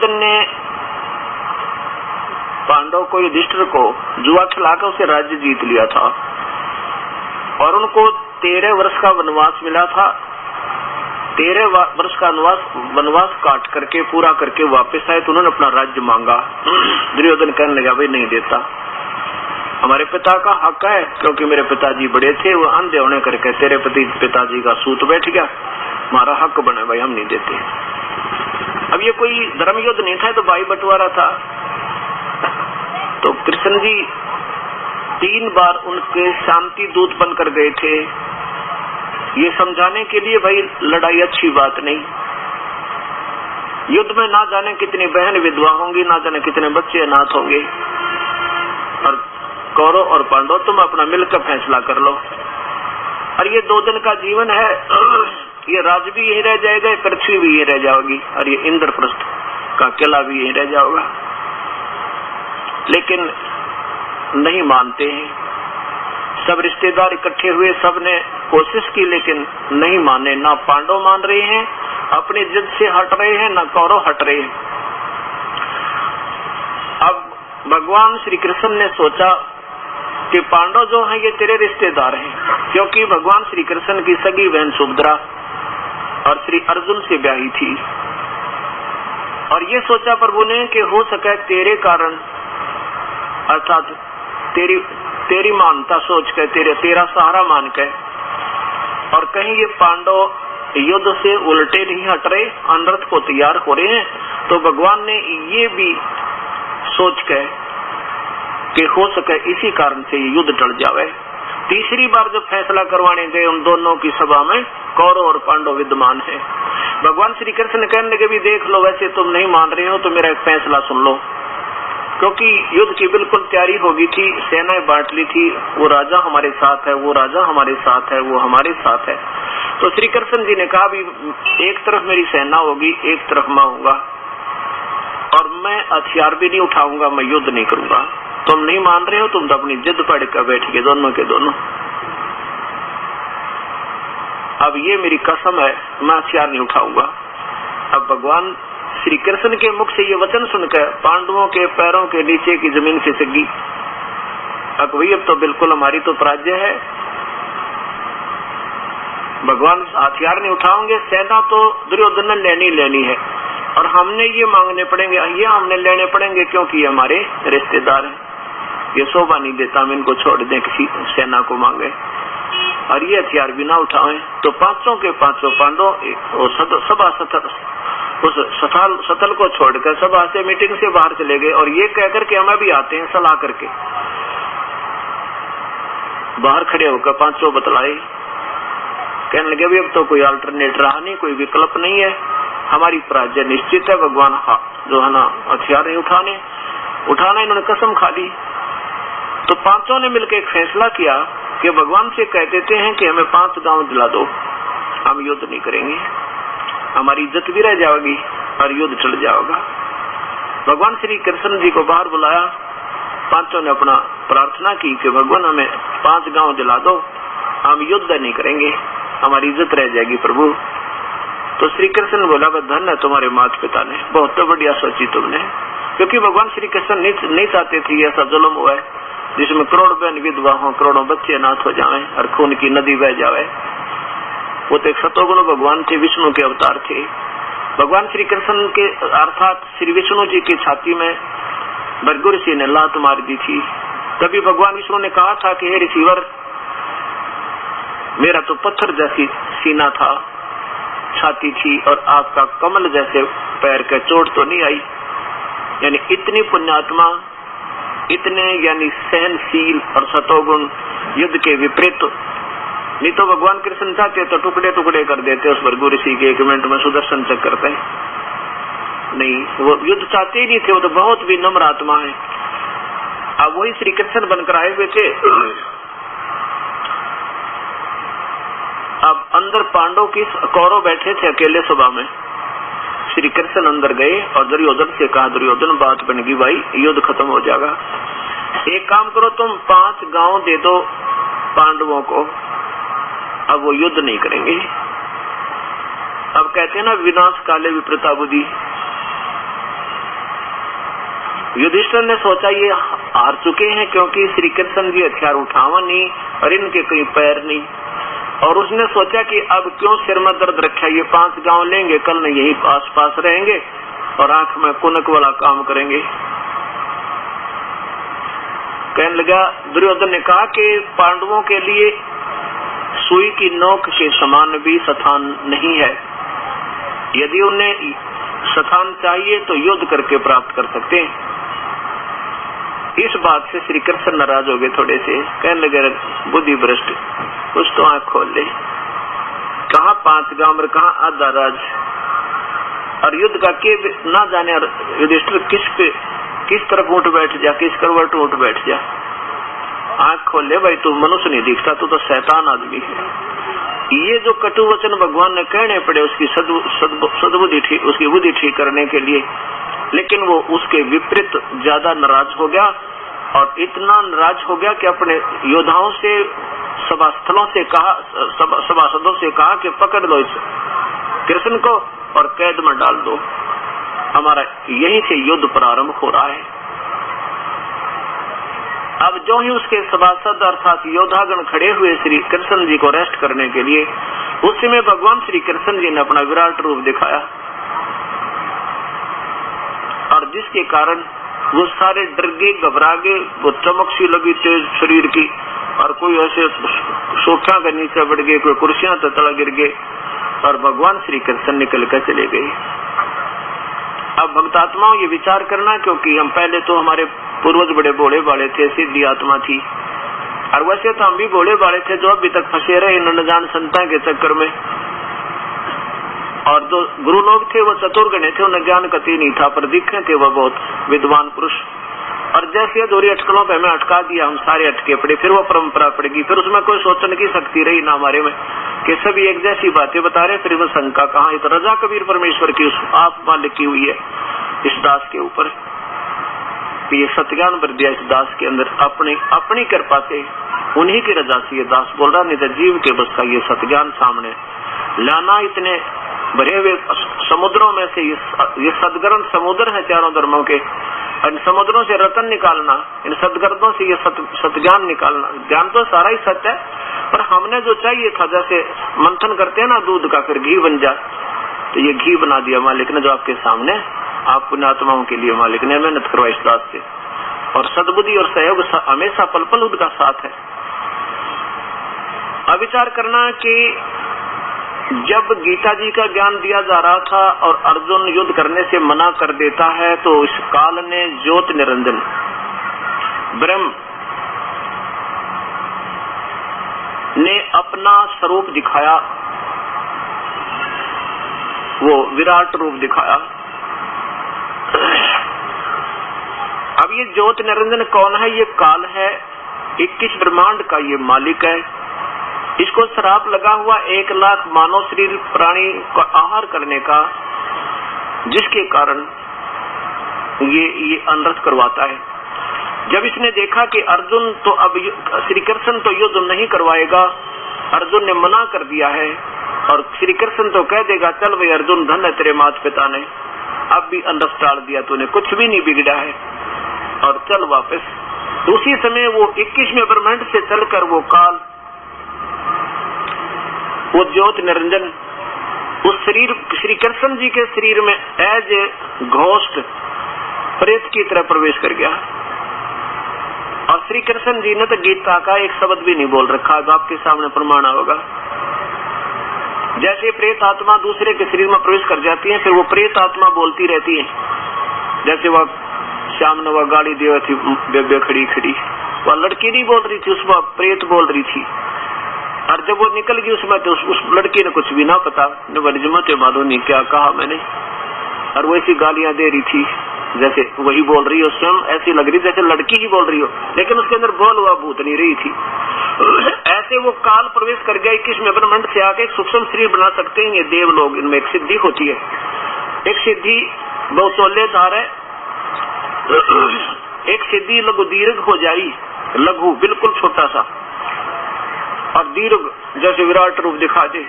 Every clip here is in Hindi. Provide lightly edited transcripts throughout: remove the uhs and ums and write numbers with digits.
दुर्योधन ने पांडव को, युधिष्ठिर को जुआ खिलाकर उसे राज्य जीत लिया था और उनको 13 वर्ष का वनवास मिला था। 13 वर्ष का वनवास काट करके पूरा करके वापस आए तो उन्होंने अपना राज्य मांगा। दुर्योधन कहने लगा भाई नहीं देता, हमारे पिता का हक है, क्योंकि मेरे पिताजी बड़े थे, वो अंधे होने करके तेरे पिताजी का सूत बैठ गया, हमारा हक बने भाई, हम नहीं देते। अब ये कोई धर्म युद्ध नहीं था, तो भाई बंटवारा था। तो कृष्ण जी 3 बार उनके शांति दूत बनकर गए थे, ये समझाने के लिए भाई लड़ाई अच्छी बात नहीं, युद्ध में ना जाने कितनी बहन विधवा होंगी, ना जाने कितने बच्चे अनाथ होंगे, और कौरव और पांडव तुम अपना मिलकर फैसला कर लो। और ये 2 दिन का जीवन है, ये राज भी यही रह जाएगा, ये पृथ्वी भी यही रह जाएगी, और ये इंद्रप्रस्थ का किला भी यही रह जाएगा। लेकिन नहीं मानते हैं, सब रिश्तेदार इकट्ठे हुए, सब ने कोशिश की लेकिन नहीं माने। ना पांडव मान रहे हैं, अपनी जिद से हट रहे हैं, ना कौरव हट रहे हैं। अब भगवान श्री कृष्ण ने सोचा कि पांडव जो हैं ये तेरे रिश्तेदार हैं, क्योंकि भगवान श्री कृष्ण की सगी बहन सुभद्रा और श्री अर्जुन से ब्याही थी। और ये सोचा प्रभु ने कि हो सके तेरे कारण, अर्थात तेरी मानता सोच के, तेरा सहारा मान के, और कहीं ये पांडव युद्ध से उल्टे नहीं हट रहे, अनर्थ को तैयार हो रहे हैं, तो भगवान ने ये भी सोच के कि हो सके इसी कारण से ये युद्ध टल जावे। तीसरी बार जब फैसला करवाने गए उन दोनों की सभा में, कौरव और पांडव विद्यमान है। भगवान श्री कृष्ण ने कहने लगे भी देख लो, वैसे तुम नहीं मान रहे हो तो मेरा एक फैसला सुन लो, क्योंकि युद्ध की बिल्कुल तैयारी हो गई थी, सेनाएं बांट ली थी, वो राजा हमारे साथ है, वो राजा हमारे साथ है, वो हमारे साथ है। तो श्री कृष्ण जी ने कहा भी एक तरफ मेरी सेना होगी, एक तरफ मैं होऊंगा, और मैं हथियार भी नहीं उठाऊंगा, मैं युद्ध नहीं करूंगा। तुम नहीं मान रहे हो, तुम तो अपनी जिद पड़ कर बैठ गए दोनों के दोनों। अब ये मेरी कसम है, मैं हथियार नहीं उठाऊंगा। अब भगवान श्री कृष्ण के मुख से ये वचन सुनकर पांडवों के पैरों के नीचे की जमीन खिसकी। अब भाई अब तो बिल्कुल हमारी तो पराजय है, भगवान हथियार नहीं उठाओगे, सेना तो दुर्योधन ने लेनी है, और हमने ये मांगने पड़ेंगे, ये हमने लेने पड़ेंगे, क्योंकि ये हमारे रिश्तेदार हैं। ये शोभा नहीं देता हम इनको छोड़ दें, किसी सेना को मांगे और ये हथियार भी ना उठाएं। तो 5 के 5 पांडव सभा उस सथल को छोड़कर सभा से, मीटिंग से बाहर चले गए, और ये कहकर के हमें भी आते हैं सलाह करके। बाहर खड़े होकर 5 बतलाए, कहने लगे भी अब तो कोई अल्टरनेट रहा नहीं, कोई विकल्प नहीं है, हमारी पराजय निश्चित है। भगवान जो है ना हथियार नहीं उठाना इन्होंने कसम खा ली। तो 5 ने मिलकर एक फैसला किया कि भगवान से कह देते हैं कि हमें 5 गांव दिला दो, हम युद्ध नहीं करेंगे, हमारी इज्जत भी रह जाएगी और युद्ध चल जाएगा। भगवान श्री कृष्ण जी को बाहर बुलाया, 5 ने अपना प्रार्थना की कि भगवान हमें 5 गांव दिला दो, हम युद्ध नहीं करेंगे, हमारी इज्जत रह जाएगी प्रभु। तो श्री कृष्ण बोला धन्य है तुम्हारे माता पिता ने, बहुत तो बढ़िया सोची तुमने, क्योंकि भगवान श्री कृष्ण नहीं चाहते थे ऐसा जुल्म हुआ है जिसमें करोड़ बहन विधवा हो, करोड़ों बच्चे अनाथ हो जाएं और खून की नदी बह जाए। वो तो एक सतोगुण भगवान थे, विष्णु के अवतार थे। भगवान श्री कृष्ण के अर्थात श्री विष्णु जी की छाती में भृगु ऋषि ने लात मार दी थी। तभी भगवान विष्णु ने कहा था कि हे ऋषिवर, मेरा तो पत्थर जैसी सीना था, छाती थी, और आपका कमल जैसे पैर के चोट तो नहीं आई। यानी इतनी पुण्यात्मा, इतने यानी सहनशील और सतोगुण, युद्ध के विपरीत। नहीं तो भगवान कृष्ण चाहते तो टुकड़े टुकड़े कर देते उस भृगु ऋषि के, 1 मिनट में सुदर्शन चक्र पे। नहीं, वो युद्ध चाहते ही नहीं थे, वो तो बहुत भी नम्र आत्मा है। अब वही श्री कृष्ण बनकर आए हुए थे। अब अंदर पांडव की कौरव बैठे थे अकेले सभा में। श्री कृष्ण अंदर गए और दुर्योधन से कहा, दुर्योधन बात बन गई भाई, युद्ध खत्म हो जाएगा, एक काम करो तुम 5 गांव दे दो पांडवों को, अब वो युद्ध नहीं करेंगे। अब कहते हैं ना विनाश काले विपरीता बुद्धि, युधिष्ठिर ने सोचा ये हार चुके हैं, क्योंकि श्री कृष्ण जी हथियार उठावा नहीं और इनके कहीं पैर नहीं। और उसने सोचा कि अब क्यों सिर में दर्द रखा, ये 5 गांव लेंगे, कल न यही पास पास रहेंगे और आंख में कुनक वाला काम करेंगे। कहने लगा, दुर्योधन ने कहा कि पांडवों के लिए सुई की नोक के समान भी स्थान नहीं है। यदि उन्हें स्थान चाहिए तो युद्ध करके प्राप्त कर सकते हैं। इस बात से श्री कृष्ण नाराज हो गए थोड़े से। कहने लगे, बुद्धि भ्रष्ट, कुछ तो आंख खोल ले। कहाँ 5 गांव और कहाँ आधा राज, और युद्ध का के ना जाने। और युधिष्ठिर किस तरफ उठ बैठ जा, किस करवट उठ बैठ जा। आंख खोल ले भाई, तू मनुष्य नहीं दिखता, तू तो शैतान आदमी है। ये जो कटु वचन भगवान ने कहने पड़े उसकी सद्बुद्धि ठीक, उसकी बुद्धि ठीक करने के लिए, लेकिन वो उसके विपरीत ज्यादा नाराज हो गया। और इतना नाराज हो गया कि अपने योद्धाओं से, सभास्थलों से कहा, सभासदों से कहा कि पकड़ लो इस कृष्ण को और कैद में डाल दो, हमारा यहीं से युद्ध प्रारंभ हो रहा है। अब जो ही उसके सभासद अर्थात योद्धागण खड़े हुए श्री कृष्ण जी को रेस्ट करने के लिए, उस समय भगवान श्री कृष्ण जी ने अपना विराट रूप दिखाया, और जिसके कारण वो सारे डर गए, घबरा गए। वो चमक सी लगी तेज शरीर की, और कोई ऐसे सोफा के नीचे बढ़ गए, कोई कुर्सियां तला गिर गए, और भगवान श्री कृष्ण निकल कर चले गए। अब भक्तात्माओं ये विचार करना, क्योंकि हम पहले तो हमारे पूर्वज बड़े भोले भाले थे, सिद्धि आत्मा थी, और वैसे तो हम भी भोले भाले थे जो अभी तक फंसे रहे न जान संता के चक्कर में। और जो गुरु लोग थे वो चतुर्गणे थे, उन्हें ज्ञान कति नहीं था, पर दिखे थे वो बहुत विद्वान पुरुष। और जैसे अधूरी अटकलों पे हमें अटका दिया, हम सारे अटके पड़े, फिर वो परंपरा पड़ेगी, फिर उसमें कोई सोचने की शक्ति रही ना हमारे में कि सभी एक जैसी बातें बता रहे, फिर वो शंका कहाँ। ये तो रजा कबीर परमेश्वर की उस आप मालिक की हुई है इस दास के ऊपर, ये सत्यान भर दिया इस दास के अंदर अपनी कृपा से, उन्हीं की रजा से ये दास बोल रहा, नहीं तो जीव के बस का ये सत्यान सामने लाना। इतने भरे हुए समुद्रों में से ये सदगर्भ समुद्र है चारों धर्मों के, इन समुद्रों से रतन निकालना, इन सदगर्भों से ये सतज्ञान निकालना। ज्ञान तो सारा ही सत्य है, पर हमने जो चाहिए था, जैसे मंथन करते हैं ना दूध का, फिर घी बन जाए, तो ये घी बना दिया मालिक ने जो आपके सामने, आप पुण्यात्माओं के लिए मालिक ने मेहनत करवाई इस दास से। और सद्बुद्धि और सहयोग हमेशा पल पल उनका साथ है। अब विचार करना कि जब गीता जी का ज्ञान दिया जा रहा था और अर्जुन युद्ध करने से मना कर देता है, तो इस काल ने ज्योत निरंजन ब्रह्म ने अपना स्वरूप दिखाया, वो विराट रूप दिखाया। अब ये ज्योत निरंजन कौन है? ये काल है, 21 ब्रह्मांड का ये मालिक है। इसको श्राप लगा हुआ 1 लाख मानव शरीर प्राणी का आहार करने का, जिसके कारण ये अनर्थ करवाता है। जब इसने देखा कि अर्जुन तो अब श्री कृष्ण तो युद्ध नहीं करवाएगा, अर्जुन ने मना कर दिया है, और श्री कृष्ण तो कह देगा चल भाई अर्जुन धन है तेरे माता पिता ने, अब भी अनर्थ टाल दिया तूने, कुछ भी नहीं बिगड़ा है और चल वापस। तो उसी समय वो 21वें ब्रह्मांड से चलकर वो काल, वो ज्योत निरंजन उस शरीर श्री कृष्ण जी के शरीर में एज ए घोस्ट प्रेत की तरह प्रवेश कर गया। और श्री कृष्ण जी ने तो गीता का एक शब्द भी नहीं बोल रखा, जो आपके सामने प्रमाण होगा। जैसे प्रेत आत्मा दूसरे के शरीर में प्रवेश कर जाती है, फिर वो प्रेत आत्मा बोलती रहती है। जैसे वह शाम ने वह गाड़ी देवा थी बेबे खड़ी खड़ी, वह लड़की नहीं बोल रही थी, उसमें प्रेत बोल रही थी। और जब वो निकल गई उसमें, तो उस लड़की ने कुछ भी ना पता, मालूम नहीं क्या कहा मैंने, और वो ऐसी गालियां दे रही थी जैसे वही बोल रही हो, स्वयं ऐसी लग रही जैसे लड़की ही बोल रही हो, लेकिन उसके अंदर बोल हुआ भूत नहीं रही थी। ऐसे वो काल प्रवेश कर गया, 21वें ब्रह्मांड से आके एक सूक्ष्म शरीर बना सकते हैं ये देव लोग। इनमें एक सिद्धि होती है, एक सिद्धि बहुतोल्यधार है, एक सिद्धि लघु दीर्घ हो जाई, लघु बिल्कुल छोटा सा और दीर्घ जैसे विराट रूप दिखा दे।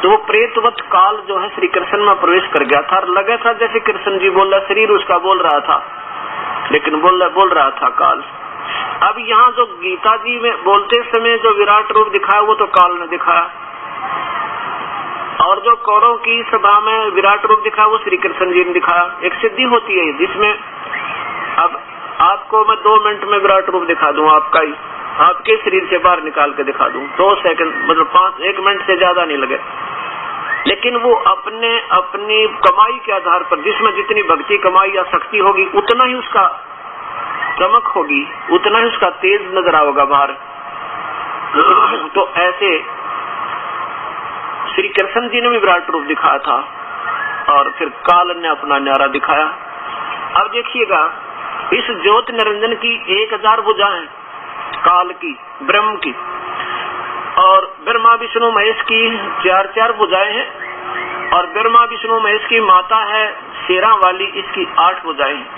तो वो प्रेतवत काल जो है श्री कृष्ण में प्रवेश कर गया था और लगा था जैसे कृष्ण जी बोल रहा, शरीर उसका बोल रहा था, लेकिन बोल रहा था काल। अब यहाँ जो गीता जी में बोलते समय जो विराट रूप दिखाया वो तो काल ने दिखाया, और जो कौरव की सभा में विराट रूप दिखाया वो श्री कृष्ण जी ने दिखाया। एक सिद्धि होती है जिसमें अब आपको मैं 2 मिनट में विराट रूप दिखा दूं, आपका ही आपके शरीर से बाहर निकाल के दिखा दूं, 2 सेकंड मतलब 1 मिनट से ज्यादा नहीं लगे। लेकिन वो अपनी कमाई के आधार पर, जिसमें जितनी भक्ति कमाई या शक्ति होगी उतना ही उसका चमक होगी, उतना ही उसका तेज नजर आएगा बाहर। तो ऐसे श्री कृष्ण जी ने भी विराट रूप दिखाया था और फिर काल ने अपना न्यारा दिखाया। अब देखिएगा इस ज्योत निरंजन की 1000 भुजाएं काल की, ब्रह्म की, और ब्रह्मा विष्णु महेश की 4 भुजाएं हैं, और ब्रह्मा विष्णु महेश की माता है शेरा वाली, इसकी 8 भुजाएं हैं।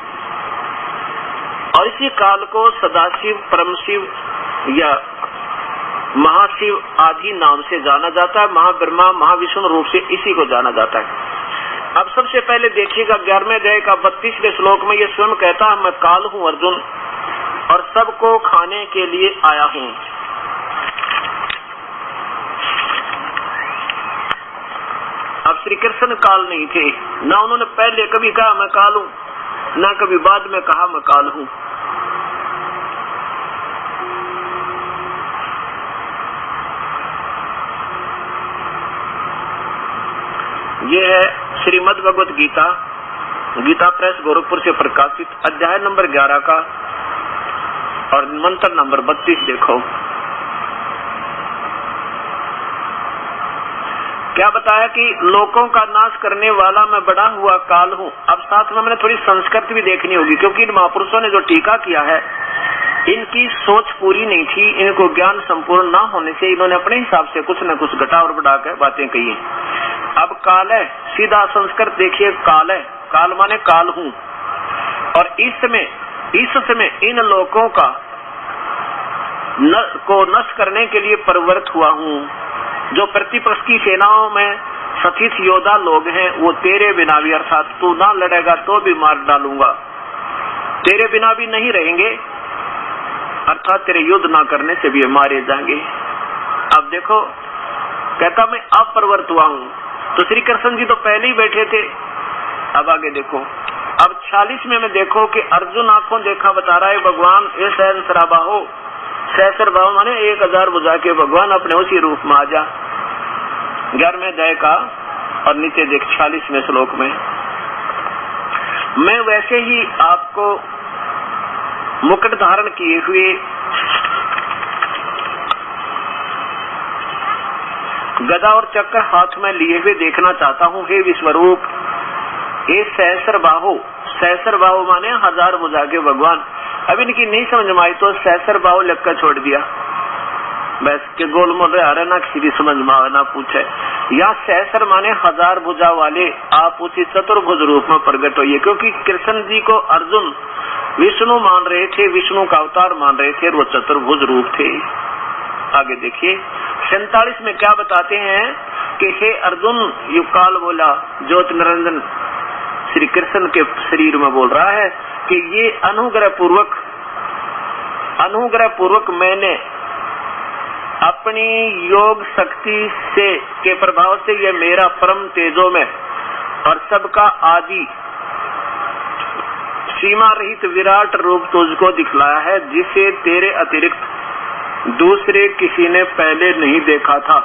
और इसी काल को सदाशिव, परमशिव या महाशिव आदि नाम से जाना जाता है। महाब्रह्मा महाविष्णु रूप से इसी को जाना जाता है। अब सबसे पहले देखिएगा 11वें अध्याय का 32वें श्लोक में ये स्वयं कहता है, मैं काल हूँ अर्जुन और सबको खाने के लिए आया हूँ। अब श्री कृष्ण काल नहीं थे, ना उन्होंने पहले कभी कहा मैं काल हूँ, ना कभी बाद में कहा मैं काल हूँ। ये है श्रीमद् भगवत गीता, गीता प्रेस गोरखपुर से प्रकाशित, अध्याय नंबर 11 का और मंत्र नंबर 32 देखो। क्या बताया कि लोकों का नाश करने वाला मैं बड़ा हुआ काल हूँ। अब साथ में मैंने थोड़ी संस्कृत भी देखनी होगी, क्योंकि इन महापुरुषों ने जो टीका किया है इनकी सोच पूरी नहीं थी, इनको ज्ञान संपूर्ण न होने से इन्होंने अपने हिसाब से कुछ न कुछ घटा और बढ़ा कर बातें कही है। अब काल है, सीधा संस्कृत देखिए, काल है, काल माने काल हूँ, और इस समय इन लोकों का को नष्ट करने के लिए परिवर्त हुआ हूँ। जो प्रतिपक्ष की सेनाओं में सतीश योद्धा लोग हैं वो तेरे बिना भी, अर्थात तू ना लड़ेगा तो भी मार डालूंगा, तेरे बिना भी नहीं रहेंगे, अर्थात तेरे युद्ध ना करने से भी मारे जाएंगे। अब देखो कहता मैं अब परिवर्त हुआ हूँ, तो श्री कृष्ण जी तो पहले ही बैठे थे। अब आगे देखो, अब 46 में देखो कि अर्जुन आंखों देखा बता रहा है भगवान ये सहस्राबा हो, सहस्रभाव माने 1000 भुजा के भगवान अपने उसी रूप में आ जा। 11वें अध्याय का और नीचे देख 46वें श्लोक में, मैं वैसे ही आपको मुकुट धारण किए हुए गदा और चक्र हाथ में लिए हुए देखना चाहता हूँ। हे विश्वरूप, हे सहस्रबाहो, सहस्रबाहो माने 1000 भुजा के भगवान। अब इनकी नहीं समझ में आई तो सहस्रबाहो लिखकर छोड़ दिया, बस के गोलमोल रहे ना किसी की समझ में आवे ना पूछे। या सहस्र माने 1000 भुजा वाले आप उसी चतुर्भुज रूप में प्रकट होइए, क्योंकि कृष्ण जी को अर्जुन विष्णु मान रहे थे, विष्णु का अवतार मान रहे थे, वो चतुर्भुज रूप थे। आगे देखिए 47 में क्या बताते हैं कि हे अर्जुन, युग काल बोला ज्योति निरंजन श्री कृष्ण के शरीर में बोल रहा है कि ये अनुग्रह पूर्वक मैंने अपनी योग शक्ति से के प्रभाव से ये मेरा परम तेजो में और सबका आदि सीमा रहित विराट रूप तुझको दिखलाया है, जिसे तेरे अतिरिक्त दूसरे किसी ने पहले नहीं देखा था।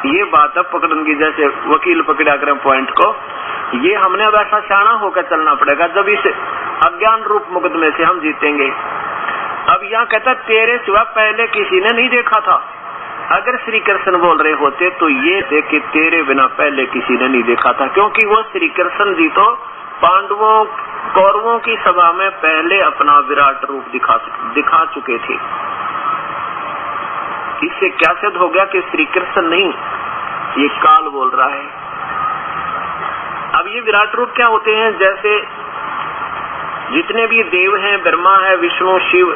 ये बात अब पकड़ेंगे, जैसे वकील पकड़ा करें पॉइंट को, ये हमने अब ऐसा शाना होकर चलना पड़ेगा जब इस अज्ञान रूप मुकदमे से हम जीतेंगे। अब यहाँ कहता तेरे सिवा पहले किसी ने नहीं देखा था। अगर श्री कृष्ण बोल रहे होते तो ये थे कि तेरे बिना पहले किसी ने नहीं देखा था, क्योंकि वो श्री कृष्ण जी तो पांडवों कौरवों की सभा में पहले अपना विराट रूप दिखा चुके थे। इससे क्या सिद्ध हो गया कि श्री कृष्ण नहीं, ये काल बोल रहा है। अब ये विराट रूप क्या होते हैं, जैसे जितने भी देव हैं, ब्रह्मा है, विष्णु, शिव,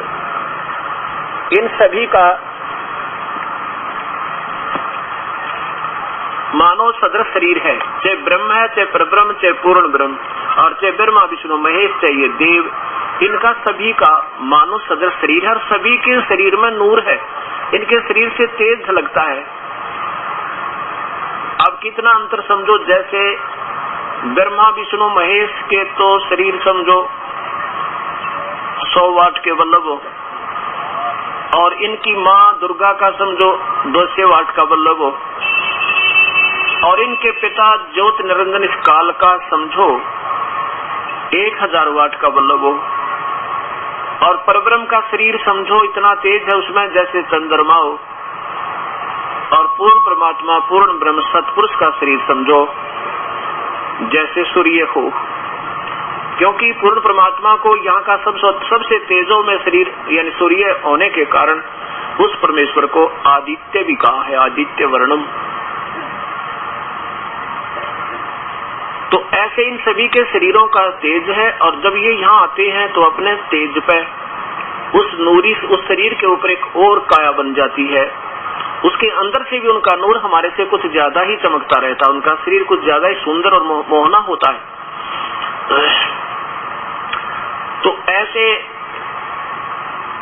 इन सभी का मानव सदृश शरीर है, चाहे ब्रह्म है, चाहे परब्रह्म, चाहे पूर्ण ब्रह्म, और चाहे ब्रह्मा विष्णु महेश, चाहे देव, इनका सभी का मानव सदृश शरीर है और सभी के शरीर में नूर है, इनके शरीर से तेज झलकता है। अब कितना अंतर समझो, जैसे ब्रह्मा विष्णु महेश के तो शरीर समझो 100 वाट के बल्लभ हो, और इनकी माँ दुर्गा का समझो 200 वाट का बल्लभ हो, और इनके पिता ज्योत निरंजन इस काल का समझो 1000 वाट का बल्लभ हो, और परब्रह्म का शरीर समझो इतना तेज है उसमें जैसे चंद्रमा हो, और पूर्ण परमात्मा पूर्ण ब्रह्म सतपुरुष का शरीर समझो जैसे सूर्य हो, क्योंकि पूर्ण परमात्मा को यहाँ का सबसे तेजों में शरीर यानी सूर्य होने के कारण उस परमेश्वर को आदित्य भी कहा है, आदित्य वर्णम। तो ऐसे इन सभी के शरीरों का तेज है, और जब ये यहाँ आते हैं तो अपने तेज पे उस शरीर के ऊपर एक और काया बन जाती है, उसके अंदर से भी उनका नूर हमारे से कुछ ज्यादा ही चमकता रहता है, उनका शरीर कुछ ज्यादा ही सुंदर और मोहना होता है। तो ऐसे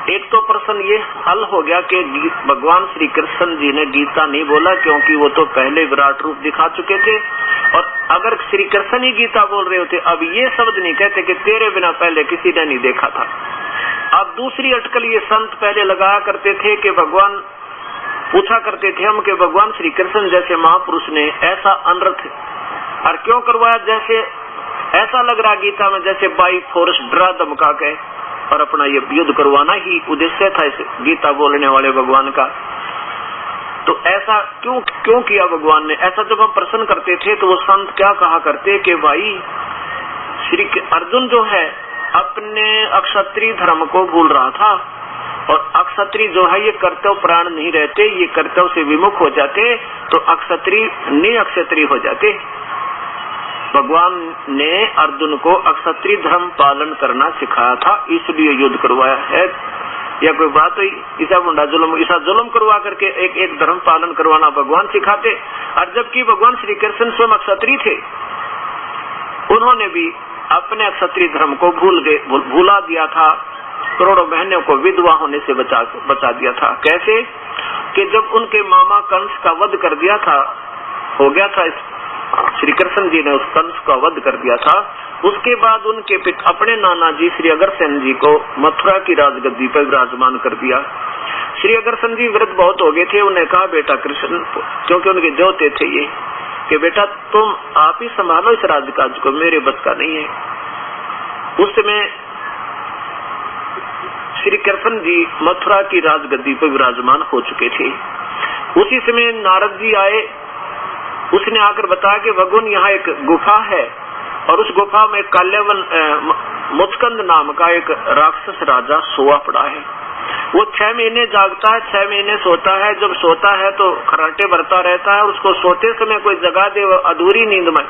एक तो प्रश्न ये हल हो गया कि भगवान श्री कृष्ण जी ने गीता नहीं बोला, क्योंकि वो तो पहले विराट रूप दिखा चुके थे, और अगर श्री कृष्ण ही गीता बोल रहे होते अब ये शब्द नहीं कहते कि तेरे बिना पहले किसी ने नहीं देखा था। अब दूसरी अटकल ये संत पहले लगाया करते थे कि भगवान पूछा करते थे हम कि भगवान श्री कृष्ण जैसे महापुरुष ने ऐसा अनर्थ और क्यों करवाया, जैसे ऐसा लग रहा गीता में जैसे बाई फोर्स डरा धमका के और अपना ये युद्ध करवाना ही उद्देश्य था इस गीता बोलने वाले भगवान का। तो ऐसा क्यों किया भगवान ने? ऐसा जब हम प्रश्न करते थे तो वो संत क्या कहा करते कि भाई श्री अर्जुन जो है अपने अक्षत्रिय धर्म को भूल रहा था, और अक्षत्रिय जो है ये कर्तव्य प्राण नहीं रहते, ये कर्तव्य से विमुख हो जाते तो अक्षत्रिय निअक्षत्रिय हो जाते। भगवान ने अर्जुन को अक्षत्रिय धर्म पालन करना सिखाया था, इसलिए युद्ध करवाया है। या कोई बात हुई ऐसा जुल्म करवा करके एक धर्म पालन करवाना भगवान सिखाते, और जबकि भगवान श्री कृष्ण स्वयं अक्षत्रिय थे, उन्होंने भी अपने क्षत्रिय धर्म को भूला दिया था, करोड़ों बहनों को विधवा होने से बचा दिया था। कैसे कि जब उनके मामा कंस का वध कर दिया था, हो गया था श्री कृष्ण जी ने उस कंस का वध कर दिया था, उसके बाद उनके अपने नाना जी श्री अग्रसेन जी को मथुरा की राजगद्दी पर विराजमान कर दिया। श्री अग्रसेन जी वृद्ध बहुत हो गए थे, उन्हें कहा बेटा कृष्ण, क्योंकि उनके देवते थे ये, कि बेटा तुम आप ही संभालो इस राजकाज को, मेरे बस का नहीं है। उस समय श्री कृष्ण जी मथुरा की राजगद्दी पर विराजमान हो चुके थे। उसी समय नारद जी आए, उसने आकर बताया कि भगवान यहाँ एक गुफा है, और उस गुफा में काल्यवन मुचकंद नाम का एक राक्षस राजा सोया पड़ा है। वो 6 महीने जागता है, 6 महीने सोता है। जब सोता है तो खर्राटे भरता रहता है, और उसको सोते समय कोई जगा दे अधूरी नींद में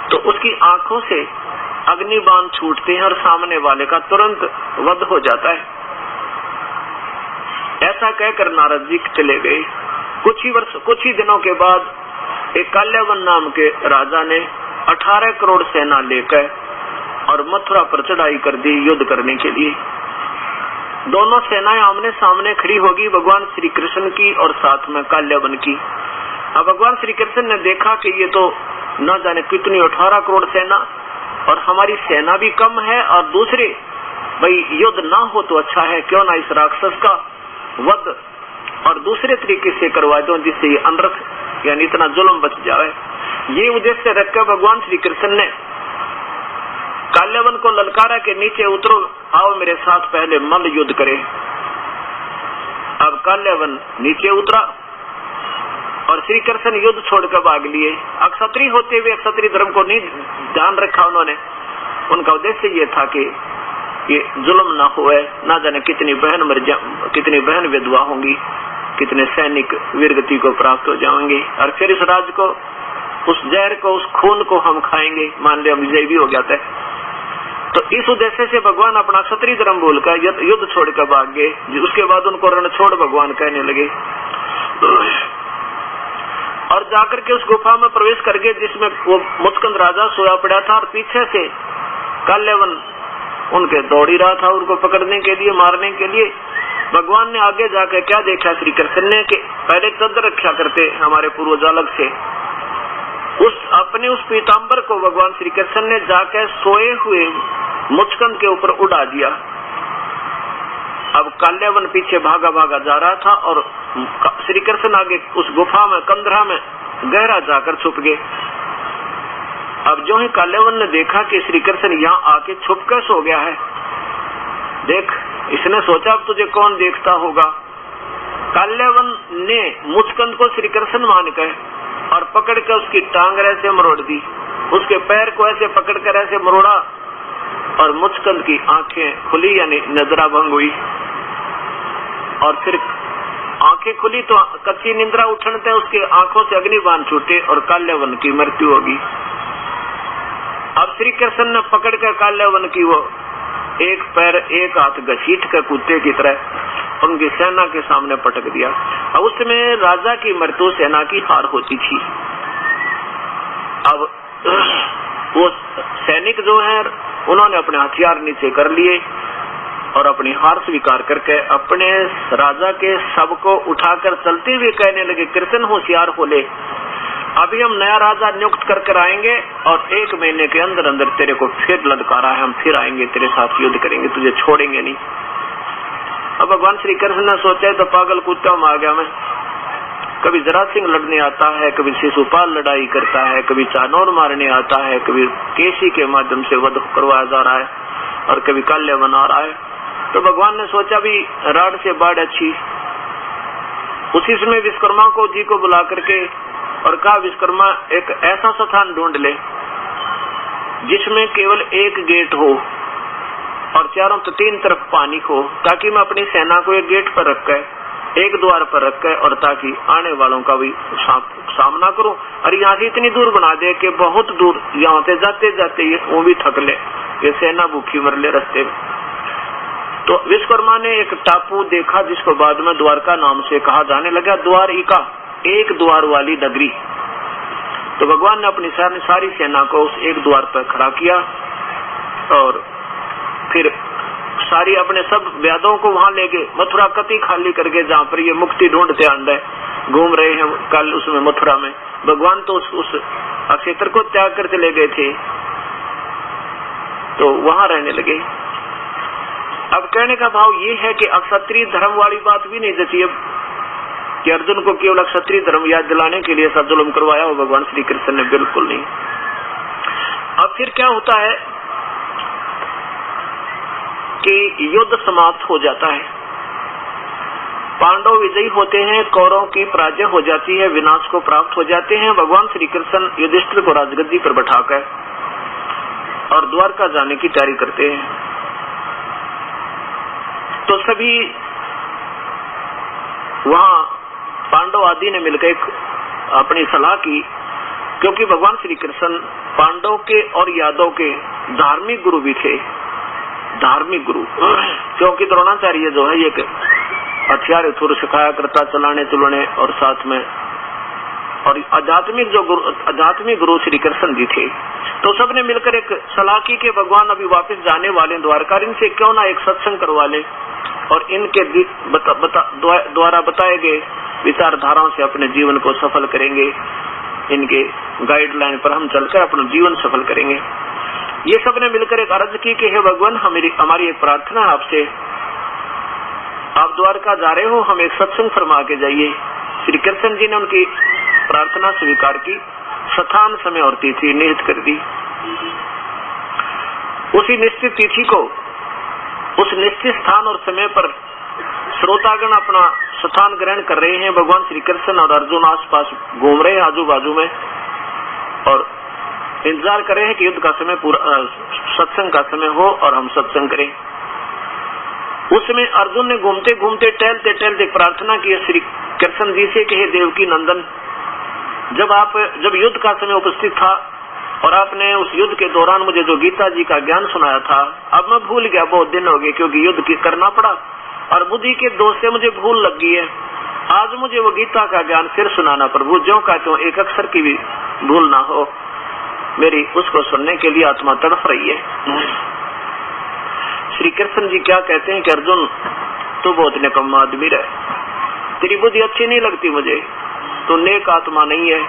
तो उसकी आंखों से अग्निबाण छूटते हैं और सामने वाले का तुरंत वध हो जाता है। ऐसा कहकर नारद जी चले गए। कुछ ही दिनों के बाद एक काल्यवन नाम के राजा ने 18 करोड़ सेना लेकर और मथुरा पर चढ़ाई कर दी युद्ध करने के लिए। दोनों सेनाएं आमने सामने खड़ी होगी, भगवान श्री कृष्ण की और साथ में काल्यवन की। अब भगवान श्री कृष्ण ने देखा कि ये तो न जाने कितनी 18 करोड़ सेना, और हमारी सेना भी कम है, और दूसरे भाई युद्ध ना हो तो अच्छा है, क्यों ना इस राक्षस का वध और दूसरे तरीके से करवा दो जिससे ये अनर्थ यानी इतना जुल्म बच जाए। ये उद्देश्य रखकर भगवान श्री कृष्ण ने काल्यवन को ललकारा के नीचे उतरो, आओ मेरे साथ पहले मल्ल युद्ध करे। अब काल्यवन नीचे उतरा और श्री कृष्ण युद्ध छोड़कर भाग लिए। अक्षत्रिय होते हुए अक्षत्रिय धर्म को नहीं ध्यान रखा उन्होंने। उनका उद्देश्य ये था कि ये जुल्म ना हुए, ना जाने कितनी बहन विधवा होंगी, कितने सैनिक वीरगति को प्राप्त हो जाएंगे, और फिर इस राज को, उस जहर को, उस खून को हम खाएंगे, मान लिया विजय भी हो जाता है। तो इस उद्देश्य से भगवान अपना क्षत्रिय धर्म बोलकर युद्ध छोड़कर भाग गए। उसके बाद उनको रण छोड़ भगवान कहने लगे। और जाकर के उस गुफा में प्रवेश करके जिसमें वो मुचकंद राजा सोया पड़ा था और पीछे से काल्यवन उनके दौड़ ही रहा था उनको पकड़ने के लिए, मारने के लिए। भगवान ने आगे जाकर क्या देखा श्री कृष्ण ने कि पहले चद्दर रक्षा करते हमारे पूर्वज अलग से, उस पीताम्बर को भगवान श्री कृष्ण ने जाकर सोए हुए मुचकंद के ऊपर उड़ा दिया। अब काल्यवन पीछे भागा भागा जा रहा था और श्री कृष्ण आगे उस गुफा में कंदरा में गहरा जाकर छुप गए। अब जो ही काल्यवन ने देखा कि श्री कृष्ण यहाँ आके छुप कर सो गया है, देख इसने सोचा अब तुझे कौन देखता होगा। काल्यवन ने मुचकंद को श्री कृष्ण मानकर और पकड़ कर उसकी टांग ऐसे मरोड़ दी, उसके पैर को ऐसे पकड़कर ऐसे मरोड़ा और मुचकंद की आंखें खुली यानी निद्रा भंग हुई। और फिर आंखें खुली तो कच्ची निद्रा उठने उसके आंखों से अग्निबाण छूटे और काल्यवन की मृत्यु होगी। अब श्री कृष्ण ने पकड़कर काल्यवन की वो एक पैर एक हाथ घसीट कर कुत्ते की तरह उनकी सेना के सामने पटक दिया। अब उसमें राजा की मृत्यु सेना की हार होती थी। अब वो सैनिक जो है उन्होंने अपने हथियार नीचे कर लिए और अपनी हार स्वीकार करके अपने राजा के शव को उठाकर चलते हुए कहने लगे, कृष्ण होशियार हो ले, अभी हम नया राजा नियुक्त कर आएंगे और 1 महीने के अंदर अंदर तेरे को फिर ललकारा है, हम फिर आएंगे तेरे साथ युद्ध करेंगे, तुझे छोड़ेंगे नहीं। अब भगवान श्री कृष्ण ने सोचा तो पागल कुत्ता में आ गया मैं, कभी जरासिंह लड़ने आता है, कभी शिशुपाल लड़ाई करता है, कभी चानौर मारने आता है, कभी केसी के माध्यम से वध करवाया जा रहा है और कभी काल्यवन आ रहा है। तो भगवान ने सोचा भी राड से बाढ़ अच्छी। उसी समय विश्वकर्मा को जी को बुला करके और कहा, विश्वकर्मा एक ऐसा स्थान ढूंढ ले जिसमें केवल एक गेट हो और चारों 3 तरफ पानी हो, ताकि मैं अपनी सेना को एक गेट पर रखकर एक द्वार पर रखकर और ताकि आने वालों का भी सामना करूं। और यहाँ से इतनी दूर बना दे कि बहुत दूर यहाँ से जाते जाते ये वो भी थक ले, ये सेना भूखी मर ले रास्ते में। तो विश्वकर्मा ने एक टापू देखा जिसको बाद में द्वारका नाम से कहा जाने लगा, द्वारिका, एक द्वार वाली नगरी। तो भगवान ने अपनी सारी सेना को उस एक द्वार पर खड़ा किया और फिर सारी अपने सब व्यादों को वहां ले गए, मथुरा कति खाली करके जहाँ पर ये मुक्ति ढूंढते आंधे घूम रहे हैं कल उसमें मथुरा में, भगवान तो उस क्षेत्र को त्याग कर चले गए थे, तो वहां रहने लगे। अब कहने का भाव ये है कि क्षत्रिय धर्म वाली बात भी नहीं जची अब कि अर्जुन को केवल क्षत्रिय धर्म याद दिलाने के लिए सब जुल्म करवाया हो भगवान श्री कृष्ण ने, बिल्कुल नहीं। अब फिर क्या होता है कि युद्ध समाप्त हो जाता है, पांडव विजयी होते हैं, कौरवों की पराजय हो जाती है, विनाश को प्राप्त हो जाते हैं। भगवान श्री कृष्ण युधिष्ठिर को राजगद्दी पर बैठाकर और द्वारका जाने की तैयारी करते हैं। तो सभी वहां पांडव आदि ने मिलकर अपनी सलाह की, क्योंकि भगवान श्री कृष्ण पांडव के और यादव के धार्मिक गुरु भी थे, धार्मिक गुरु, क्योंकि द्रोणाचार्य जो है ये हथियार थोड़ा सिखाया करता चलाने चुलाने और साथ में, और आध्यात्मिक गुरु श्री कृष्ण जी थे। तो सबने मिलकर एक सलाह की कि भगवान अभी वापस जाने वाले द्वारका, इनसे क्यों ना एक सत्संग करवा ले और इनके द्वारा बताए गए विचारधाराओं से अपने जीवन को सफल करेंगे, इनके गाइडलाइन पर हम चलकर अपना जीवन सफल करेंगे। ये सबने मिलकर एक अर्ज की कि हे भगवान, हमारी एक प्रार्थना है आपसे, आप द्वारका जा रहे हो, हम एक सत्संग फरमा के जाइए। श्री कृष्ण जी ने उनकी प्रार्थना स्वीकार की, स्थान समय और तिथि निहित कर दी। उसी निश्चित तिथि को उस निश्चित स्थान और समय पर श्रोतागण अपना स्थान ग्रहण कर रहे हैं। भगवान श्री कृष्ण और अर्जुन आसपास घूम रहे हैं आजू बाजू में और इंतजार कर रहे हैं कि युद्ध का समय पूरा, सत्संग का समय हो और हम सत्संग करें। उसमें अर्जुन ने घूमते घूमते टहलते प्रार्थना की श्री कृष्ण जी से कि हे देवकी नंदन, जब युद्ध का समय उपस्थित था और आपने उस युद्ध के दौरान मुझे जो गीता जी का ज्ञान सुनाया था, अब मैं भूल गया, बहुत दिन हो गए क्योंकि युद्ध करना पड़ा और बुद्धि के दोष से मुझे भूल लग गई है। आज मुझे वो गीता का ज्ञान फिर सुनाना प्रभु, ज्यों का त्यों एक अक्षर की भी भूल ना हो। मेरी उसको सुनने के लिए आत्मा तड़प रही है। श्री कृष्ण जी क्या कहते हैं कि अर्जुन तू बहुत निकम्मा आदमी है, तेरी बुद्धि अच्छी नहीं लगती मुझे, तू नेक आत्मा नहीं है,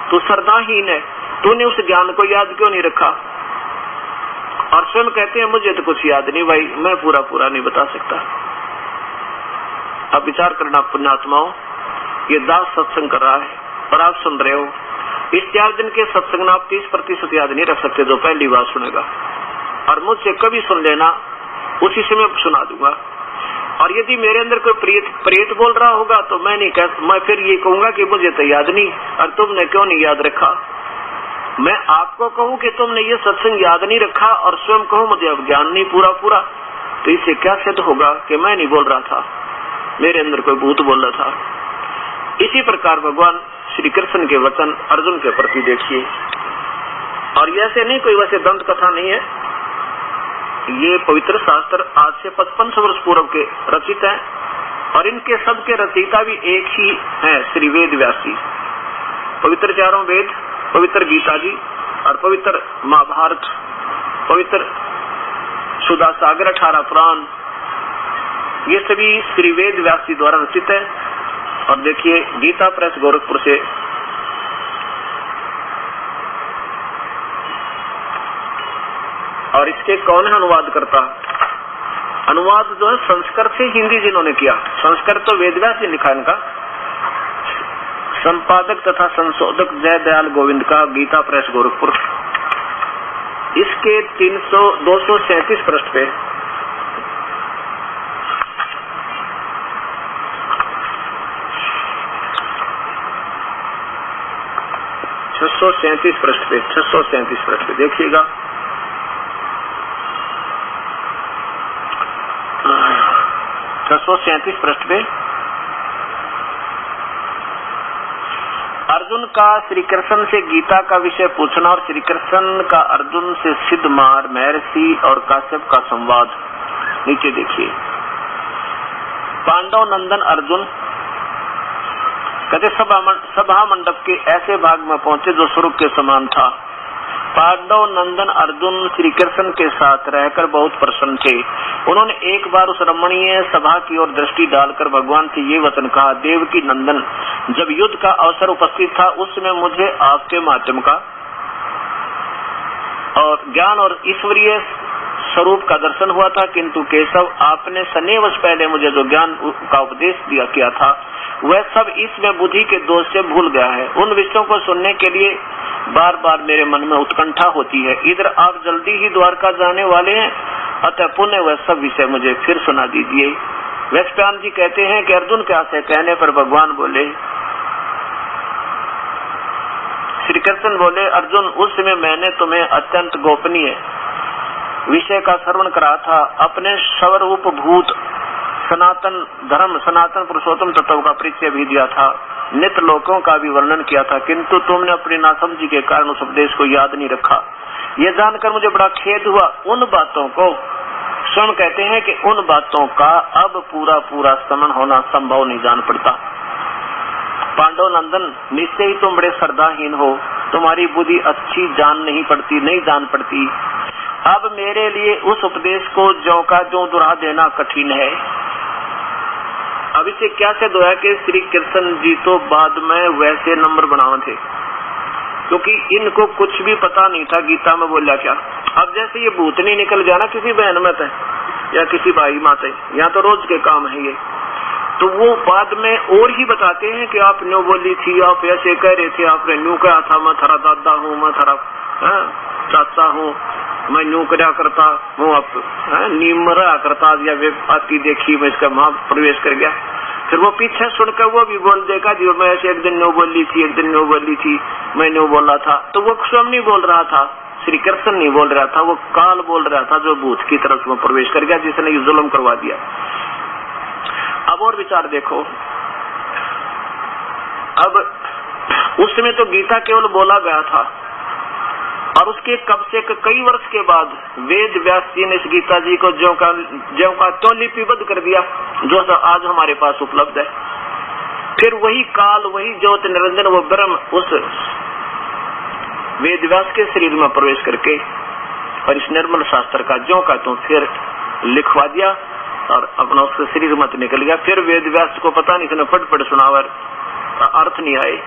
तू श्रद्धाहीन है, तूने उस ज्ञान को याद क्यों नहीं रखा। और स्वयं कहते हैं मुझे तो कुछ याद नहीं भाई, मैं पूरा नहीं बता सकता। अब विचार करना पुण्यात्माओं, ये दास सत्संग कर रहा है और आप सुन रहे हो। इस 4 दिन के सत्संग में आप 30% याद नहीं रख सकते जो पहली बार सुनेगा, और मुझसे कभी सुन लेना, उसी से मैं सुना दूंगा। और यदि मेरे अंदर कोई प्रेत बोल रहा होगा तो मैं फिर ये कहूंगा कि मुझे तो याद नहीं और तुमने क्यों नहीं याद रखा। मैं आपको कहूं कि तुमने ये सत्संग याद नहीं रखा और स्वयं कहूं मुझे अब ज्ञान नहीं पूरा, तो इससे क्या सिद्ध होगा कि मैं नहीं बोल रहा था, मेरे अंदर कोई भूत बोल रहा था। इसी प्रकार भगवान श्री कृष्ण के वचन अर्जुन के प्रति देखिए। और ये ऐसे नहीं कोई वैसे दंत कथा नहीं है, ये पवित्र शास्त्र आज से 55 वर्ष पूर्व के रचित है और इनके सबके रचयिता भी एक ही है, श्री वेद व्यास जी। पवित्र 4 वेद, पवित्र गीता जी और पवित्र महाभारत, पवित्र सुधा सागर 18 पुराण, ये सभी श्री वेद व्यास जी द्वारा रचित है। और देखिए गीता प्रेस गोरखपुर से और इसके कौन है अनुवाद करता? अनुवाद जो है संस्कृत से हिंदी जिन्होंने किया, संस्कृत तो वेद व्यास जी लिखा इनका, संपादक तथा संशोधक जय दयाल गोविंद का, गीता प्रेस गोरखपुर। इसके 237 पृष्ठ पे 637 पृष्ठ पे देखिएगा। 637 पृष्ठ पे अर्जुन का श्री कृष्ण से गीता का विषय पूछना और श्री कृष्ण का अर्जुन से सिद्ध मार, महर्षि और काश्यप का संवाद। नीचे देखिए, पांडव नंदन अर्जुन कहते सभा मंडप के ऐसे भाग में पहुंचे जो स्वर्ग के समान था। पांडव नंदन अर्जुन श्री कृष्ण के साथ रहकर बहुत प्रसन्न थे। उन्होंने एक बार उस रमणीय सभा की ओर दृष्टि डालकर भगवान से ये वचन कहा, देवकी नंदन, जब युद्ध का अवसर उपस्थित था उस समय मुझे आपके माध्यम का और ज्ञान और ईश्वरीय स्वरूप का दर्शन हुआ था, किंतु केशव आपने सने वर्ष पहले मुझे जो ज्ञान का उपदेश दिया किया था वह सब इसमें बुद्धि के दोष से भूल गया है। उन विषयों को सुनने के लिए बार बार मेरे मन में उत्कंठा होती है। इधर आप जल्दी ही द्वारका जाने वाले हैं, अतः पुण्य वह सब विषय मुझे फिर सुना दीजिए। वैश्वान जी कहते हैं कि अर्जुन के आशय कहने पर भगवान बोले, श्री कृष्ण बोले, अर्जुन उस समय मैंने तुम्हें अत्यंत गोपनीय विषय का श्रवण करा था, अपने स्वरूप भूत सनातन धर्म, सनातन पुरुषोत्तम तत्व का परिचय भी दिया था, नित्य लोकों का भी वर्णन किया था, किंतु तुमने अपनी नासमझी के कारण उस उपदेश को याद नहीं रखा। ये जानकर मुझे बड़ा खेद हुआ। उन बातों को स्वयं कहते हैं कि उन बातों का अब पूरा स्मरण होना संभव नहीं जान पड़ता। पांडव नंदन, निश्चय ही तुम बड़े श्रद्धाहीन हो, तुम्हारी बुद्धि अच्छी नहीं जान पड़ती। अब मेरे लिए उस उपदेश को ज्यों का ज्यों दोहरा देना कठिन है। अब इसे क्या सिद्ध हुआ कि श्री कृष्ण जी तो बाद में वैसे नंबर बनावे थे, क्योंकि इनको कुछ भी पता नहीं था गीता में बोला क्या। अब जैसे ये भूतनी निकल जाना किसी बहन में या किसी भाई माते, यहाँ तो रोज के काम है ये, तो वो बाद में और ही बताते हैं कि आप न्यू बोली थी, आप ऐसे कह रहे थे, आपने न्यू कहा था, मैं थारा दादा हूँ, मैं थारा चाचा हूँ, मैं न्यू करा करता हूँ, आप नीमरा करता या वे आती देखी मैं इसका वहां प्रवेश कर गया। फिर वो पीछे सुनकर वो भी बोल देगा जी मैं ऐसे एक दिन न्यू बोली थी, एक दिन न्यू बोली थी, मैं न्यू बोला था। तो वो स्वयं नहीं बोल रहा था, श्री कृष्ण नहीं बोल रहा था, वो काल बोल रहा था जो भूत की तरफ में प्रवेश कर गया, जिसने ये जुल्म करवा दिया। अब और विचार देखो, अब उस समय तो गीता केवल बोला गया था और उसके कब से कई वर्ष के बाद वेद व्यास जी ने इस गीता जी को ज्यों का त्यों लिपिबद्ध कर दिया, जो आज हमारे पास उपलब्ध है। फिर वही काल, वही ज्योत निरंजन, वो ब्रह्म उस वेद व्यास के शरीर में प्रवेश करके और इस निर्मल शास्त्र का ज्यों का त्यों फिर लिखवा दिया और अपना उसके शरीर मत निकल गया। फिर वेद व्यास को पता नहीं इसने फटफट सुनावर अर्थ नहीं आए।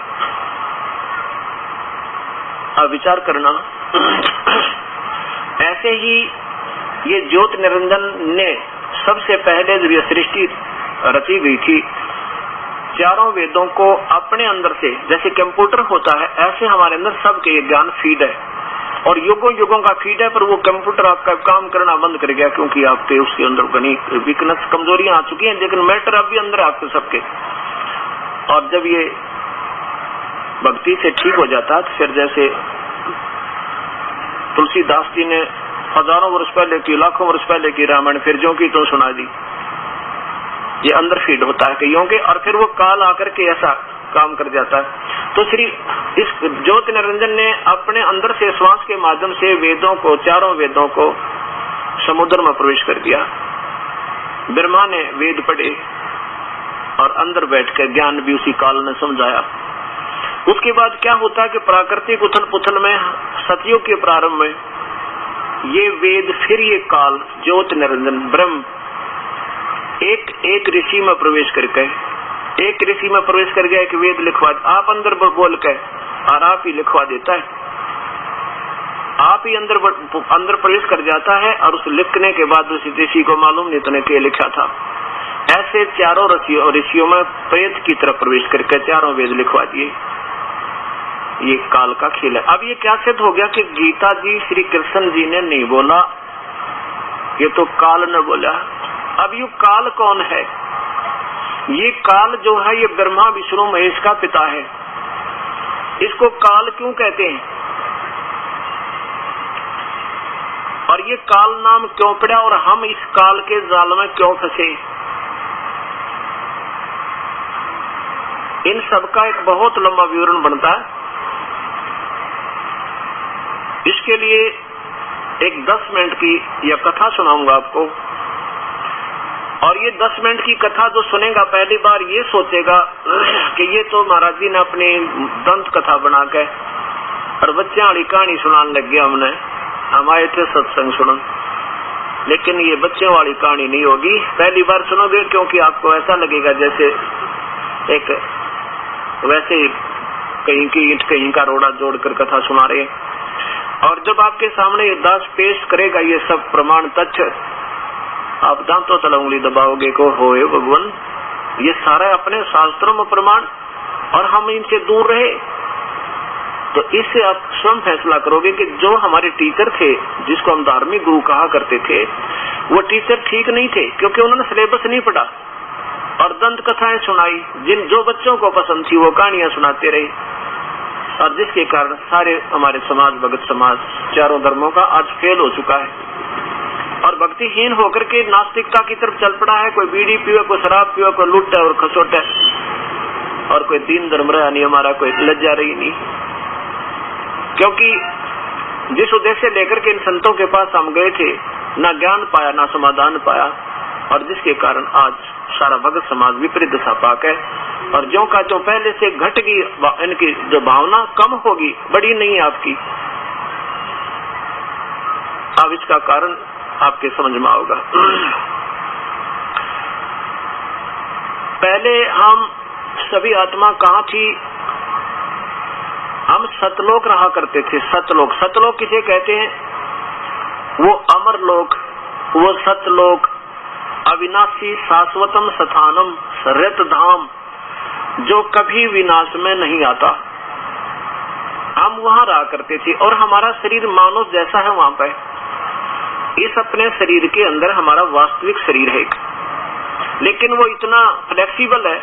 अब विचार करना, ऐसे ही ये ज्योत निरंजन ने सबसे पहले जब ये सृष्टि रची गई थी, चारों वेदों को अपने अंदर से, जैसे कंप्यूटर होता है ऐसे हमारे अंदर सबके ये ज्ञान फीड है और युगों युगों का फीड है। पर वो कंप्यूटर आपका काम करना बंद कर गया क्योंकि आपके उसके अंदर बनी वीकनेस, कमजोरियां आ चुकी हैं, लेकिन मैटर अब भी अंदर है आपके सबके। और जब ये भक्ति से ठीक हो जाता तो फिर जैसे तुलसीदास जी ने हजारों वर्ष पहले की, लाखों वर्ष पहले की रामायण फिर ज्यों की तो सुना दी, ये अंदर फीड होता है कईयों के, और फिर वो काल आकर के ऐसा काम कर जाता है। तो श्री इस ज्योति निरंजन ने अपने अंदर से श्वास के माध्यम से वेदों को, चारों वेदों को समुद्र में प्रवेश कर दिया। ब्रह्मा ने वेद पढ़े और अंदर बैठकर ज्ञान भी उसी काल ने समझाया। उसके बाद क्या होता है कि प्राकृतिक उथल पुथल में, सतयुग के प्रारंभ में ये वेद, फिर ये काल ज्योति निरंजन ब्रह्म एक ऋषि में प्रवेश करके, एक ऋषि में प्रवेश कर गया, एक वेद लिखवा, आप अंदर बोल के और आप ही लिखवा देता है, आप ही अंदर प्रवेश कर जाता है और उस लिखने के बाद उस ऋषि को मालूम नहीं इतने के लिखा था। ऐसे चारों ऋषियों में प्रेत की तरफ प्रवेश करके चारों वेद लिखवा दिए। ये काल का खेल है। अब ये क्या सिद्ध हो गया कि गीता जी श्री कृष्ण जी ने नहीं बोला, ये तो काल ने बोला। अब ये काल कौन है? ये काल जो है ये ब्रह्मा विष्णु महेश का पिता है। इसको काल क्यों कहते हैं और ये काल नाम क्यों पड़ा और हम इस काल के जाल में क्यों फंसे? इन सब का एक बहुत लंबा विवरण बनता है। इसके लिए एक 10 मिनट की यह कथा सुनाऊंगा आपको, और ये 10 मिनट की कथा जो सुनेगा पहली बार ये सोचेगा कि ये तो महाराज जी ने अपनी दंत कथा बना के और बच्चों वाली कहानी सुनाने लग गया। हम आए थे सत्संग सुनन, लेकिन ये बच्चों वाली कहानी नहीं होगी। पहली बार सुनोगे क्योंकि आपको ऐसा लगेगा जैसे एक वैसे कहीं की ईंट कहीं का रोड़ा जोड़कर कथा सुना रहे। और जब आपके सामने दास पेश करेगा ये सब प्रमाण तथ्य, आप दांतों तले उंगली दबाओगे को होए भगवान, ये सारा अपने शास्त्रों में प्रमाण और हम इनसे दूर रहे। तो इससे आप स्वयं फैसला करोगे कि जो हमारे टीचर थे, जिसको हम धार्मिक गुरु कहा करते थे, वो टीचर ठीक नहीं थे क्योंकि उन्होंने सिलेबस नहीं पढ़ा और दंत कथाएं सुनाई। जो बच्चों को पसंद थी वो कहानियां सुनाते रहे, और जिसके कारण सारे हमारे समाज, भगत समाज, चारों धर्मों का आज फेल हो चुका है और भक्तिहीन होकर के नास्तिकता की तरफ चल पड़ा है। कोई बीड़ी पीवे, कोई शराब पीवे, कोई लुटे और खसोटे, और कोई दीन धर्म रहा नहीं हमारा, कोई लज्जा रही नहीं। क्योंकि जिस उद्देश्य से लेकर के इन संतों के पास हम गए थे, ना ज्ञान पाया ना समाधान पाया, और जिसके कारण आज सारा भगत समाज विपरीत दशा पाक है। और जो का तो पहले से घट गई, इनकी जो भावना कम होगी, बड़ी नहीं आपकी। अब इसका कारण आपके समझ में आओगा। पहले हम सभी आत्मा कहाँ थी? हम सतलोक रहा करते थे। सतलोक, सतलोक किसे कहते हैं? वो अमर लोक, वो सतलोक, अविनाशी शाश्वतम स्थानम रत धाम, जो कभी विनाश में नहीं आता। हम वहां रहा करते थे और हमारा शरीर मानव जैसा है वहां पे। इस अपने शरीर के अंदर हमारा वास्तविक शरीर है, लेकिन वो इतना फ्लेक्सिबल है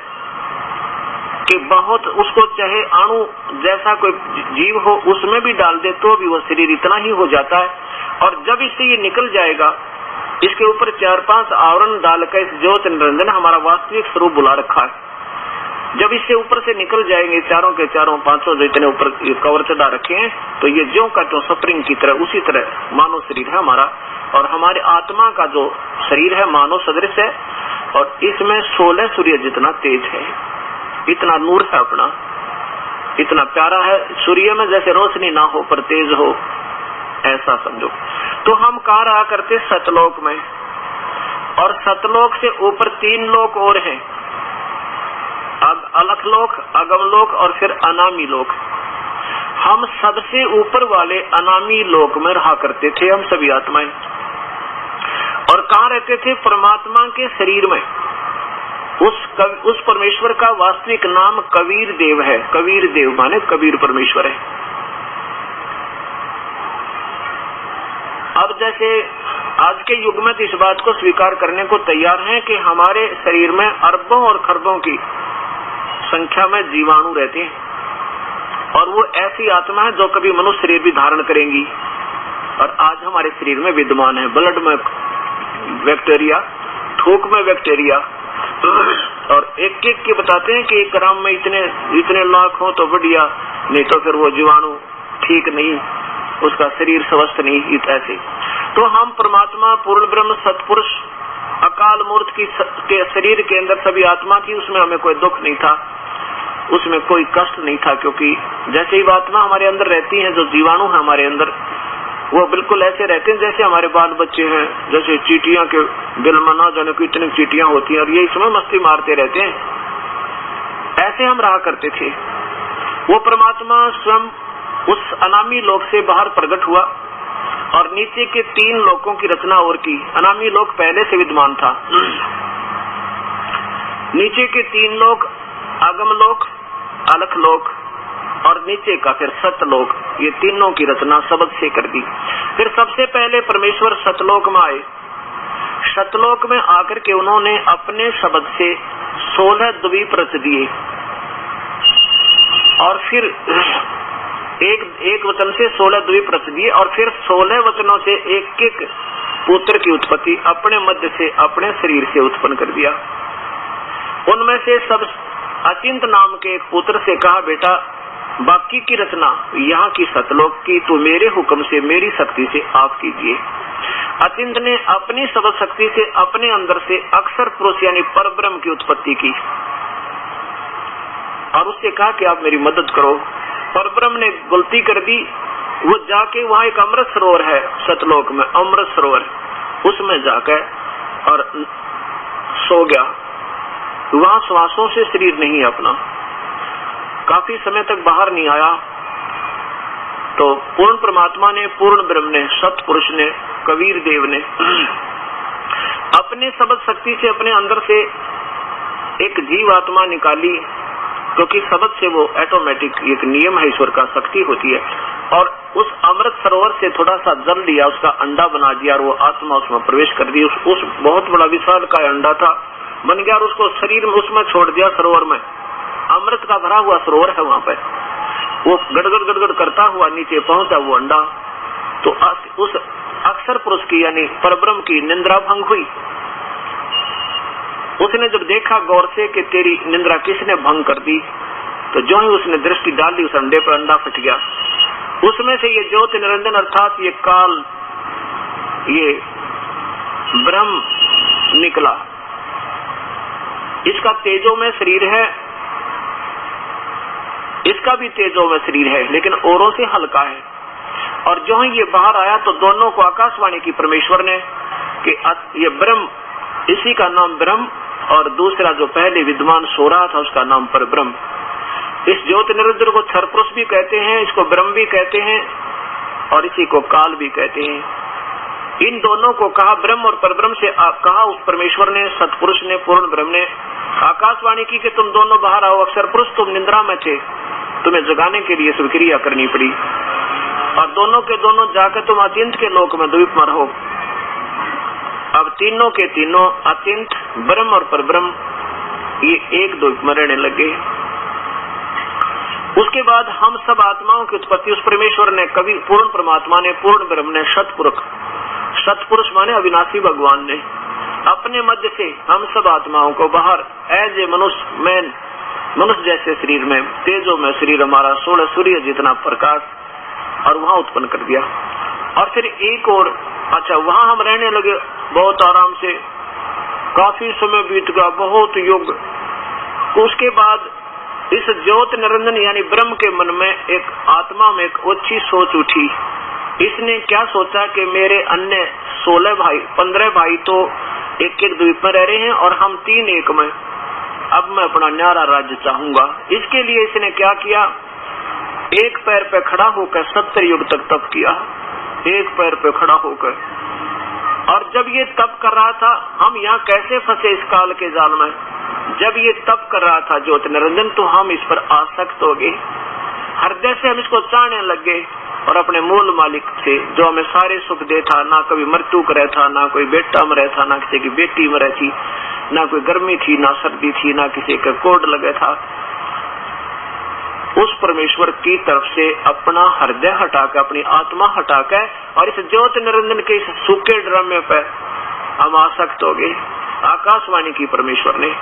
कि बहुत, उसको चाहे अणु जैसा कोई जीव हो उसमें भी डाल दे तो भी वो शरीर इतना ही हो जाता है। और जब इससे ये निकल जाएगा, इसके ऊपर 4-5 आवरण डालकर इस ज्योति निरंजन हमारा वास्तविक स्वरूप बुला रखा है। जब इससे ऊपर से निकल जाएंगे चारों के चारों 500 जो इतने ऊपर कवर चढ़ा रखे हैं, तो ये ज्यों का त्यों स्प्रिंग की तरह उसी तरह मानव शरीर है हमारा। और हमारे आत्मा का जो शरीर है मानव सदृश है, और इसमें 16 सूर्य जितना तेज है। इतना नूर है अपना, इतना प्यारा है, सूर्य में जैसे रोशनी ना हो पर तेज हो, ऐसा समझो। तो हम कहाँ रहा करते? सतलोक में, और सतलोक से ऊपर 3 लोक और हैं, अलखलोक, अगमलोक और फिर अनामी लोक। हम सबसे ऊपर वाले अनामी लोक में रहा करते थे हम सभी आत्माएं। और कहाँ रहते थे? परमात्मा के शरीर में। उस परमेश्वर का वास्तविक नाम कबीर देव है। कबीर देव माने कबीर परमेश्वर है। अब जैसे आज के युग में इस बात को स्वीकार करने को तैयार हैं कि हमारे शरीर में अरबों और खरबों की संख्या में जीवाणु रहते हैं, और वो ऐसी आत्मा है जो कभी मनुष्य शरीर भी धारण करेंगी, और आज हमारे शरीर में विद्यमान है। ब्लड में बैक्टीरिया, थूक में बैक्टीरिया, और एक एक के बताते हैं कि 1 ग्राम में इतने लाख हो तो बढ़िया, नहीं तो फिर वो जीवाणु ठीक नहीं, उसका शरीर स्वस्थ नहीं। ऐसे तो हम परमात्मा पूर्ण ब्रह्म सतपुरुष अकाल मूर्त के शरीर के अंदर सभी आत्मा थी, उसमें हमें कोई दुख नहीं था, उसमें कोई कष्ट नहीं था, क्योंकि जैसे ही आत्मा हमारे अंदर रहती है, जो जीवाणु है हमारे अंदर, वो बिल्कुल ऐसे रहते हैं जैसे हमारे बाल बच्चे हैं। जैसे चींटियां के बिल में ना जाने को इतनी चींटियां होती हैं और ये इसमें मस्ती मारते रहते हैं, ऐसे हम रहा करते थे। वो परमात्मा स्वयं उस अनामी लोक से बाहर प्रकट हुआ और नीचे के 3 लोकों की रचना और की। अनामी लोक पहले से विद्यमान था। नीचे के 3 लोक अगमलोक, अलखलोक और नीचे का फिर सतलोक, ये तीनों की रचना शब्द से कर दी। फिर सबसे पहले परमेश्वर सतलोक में आए। सतलोक में आकर के उन्होंने अपने शब्द से 16 द्वीप रच दिए, और फिर एक वचन से 16 द्वीप रच दिए, और फिर 16 वचनों से एक एक पुत्र की उत्पत्ति अपने मध्य से, अपने शरीर से उत्पन्न कर दिया। उनमें से सब अचिंत नाम के एक पुत्र से कहा, बेटा बाकी की रचना यहाँ की सतलोक की तो मेरे हुक्म से, मेरी शक्ति से आप कीजिए। अचिंत ने अपनी शब्द शक्ति से अपने अंदर से अक्षर पुरुष यानी परब्रह्म की उत्पत्ति की, और उससे कहा कि आप मेरी मदद करो। परब्रह्म ने गलती कर दी, वो जाके वहाँ एक अमृत सरोवर है सतलोक में, अमृत सरोवर, उसमें जाकर और सो गया। वहाँ श्वासों से शरीर नहीं अपना, काफी समय तक बाहर नहीं आया। तो पूर्ण परमात्मा ने, पूर्ण ब्रह्म ने, सतपुरुष ने, कबीर देव ने अपने शब्द शक्ति से अपने अंदर से एक जीव आत्मा निकाली, क्योंकि शब्द से वो ऑटोमेटिक एक नियम है, ईश्वर का शक्ति होती है। और उस अमृत सरोवर से थोड़ा सा जल लिया, उसका अंडा बना दिया और वो आत्मा उसमें प्रवेश कर दी। उस बहुत बड़ा विशाल का अंडा था, बन गया, और उसको शरीर में उसमें छोड़ दिया सरोवर में। अमृत का भरा हुआ सरोवर है वहाँ पे। वो गड़गड़ गड़गड़ करता हुआ नीचे पहुंचा वो अंडा। तो उस अक्षर पुरुष की यानी परब्रह्म की निंद्रा भंग हुई। उसने जब देखा गौर से कि तेरी निंद्रा किसने भंग कर दी, तो जो ही उसने दृष्टि डाली उस अंडे पर, अंडा फट गया। उसमें से ये ज्योति निरंजन अर्थात ये काल, ये ब्रह्म निकला। इसका तेजो में शरीर है, इसका भी तेजो में शरीर है, लेकिन औरों से हल्का है। और जो ही ये बाहर आया तो दोनों को आकाशवाणी की परमेश्वर ने कि ये ब्रह्म, इसी का नाम ब्रह्म, और दूसरा जो पहले विद्वान सो रहा था उसका नाम परब्रह्म। इस ज्योति निरंजन को क्षर पुरुष भी कहते हैं, इसको ब्रह्म भी कहते हैं, और इसी को काल भी कहते हैं। इन दोनों को कहा ब्रह्म और परब्रह्म से कहा उस परमेश्वर ने, सतपुरुष ने, पूर्ण ब्रह्म ने आकाशवाणी की कि तुम दोनों बाहर आओ। अक्षर पुरुष तुम निद्रा में थे, तुम्हें जगाने के लिए सब क्रिया करनी पड़ी, और दोनों के दोनों जाकर तुम अचिंत के लोक में द्वीप में रहो। अब तीनों के तीनों अचिंत ब्रह्म और परब्रह्म ये एक द्वीप में रहने लगे। उसके बाद हम सब आत्माओं की उत्पत्ति उस परमेश्वर ने, कभी पूर्ण परमात्मा ने, पूर्ण ब्रह्म ने, सतपुरुष माने अविनाशी भगवान ने अपने मध्य से हम सब आत्माओं को बाहर एज ए मनुष्य जैसे शरीर में, तेजो में शरीर हमारा 16 सूर्य जितना प्रकाश, और वहाँ उत्पन्न कर दिया। और फिर एक और, अच्छा वहाँ हम रहने लगे बहुत आराम से, काफी समय बीत गया, बहुत युग। उसके बाद इस ज्योत निरंजन यानी ब्रह्म के मन में एक आत्मा में एक ओछी सोच उठी। इसने क्या सोचा कि मेरे अन्य 16 भाई 15 भाई तो एक एक द्वीप में रह रहे हैं और हम 3 एक में, अब मैं अपना न्यारा राज्य चाहूंगा। इसके लिए इसने क्या किया, एक पैर पे खड़ा होकर 70 युग तक तप किया, एक पैर पे खड़ा होकर। और जब ये तप कर रहा था, हम यहाँ कैसे फंसे इस काल के जाल में, जब ये तप कर रहा था ज्योति निरंजन, तो हम इस पर आसक्त हो गए, हृदय से हम इसको चाहने लग गए और अपने मूल मालिक से जो हमें सारे सुख दे था, ना कभी मृत्यु करे था, ना कोई बेटा मरे था, ना किसी की बेटी मरे थी, ना कोई गर्मी थी, ना सर्दी थी, ना किसी का कोड लगे था, उस परमेश्वर की तरफ से अपना हृदय हटाकर, अपनी आत्मा हटाकर और इस ज्योति निरंजन के इस सूखे ड्रामे पर हम आसक्त हो गए। आकाशवाणी की परमेश्वर ने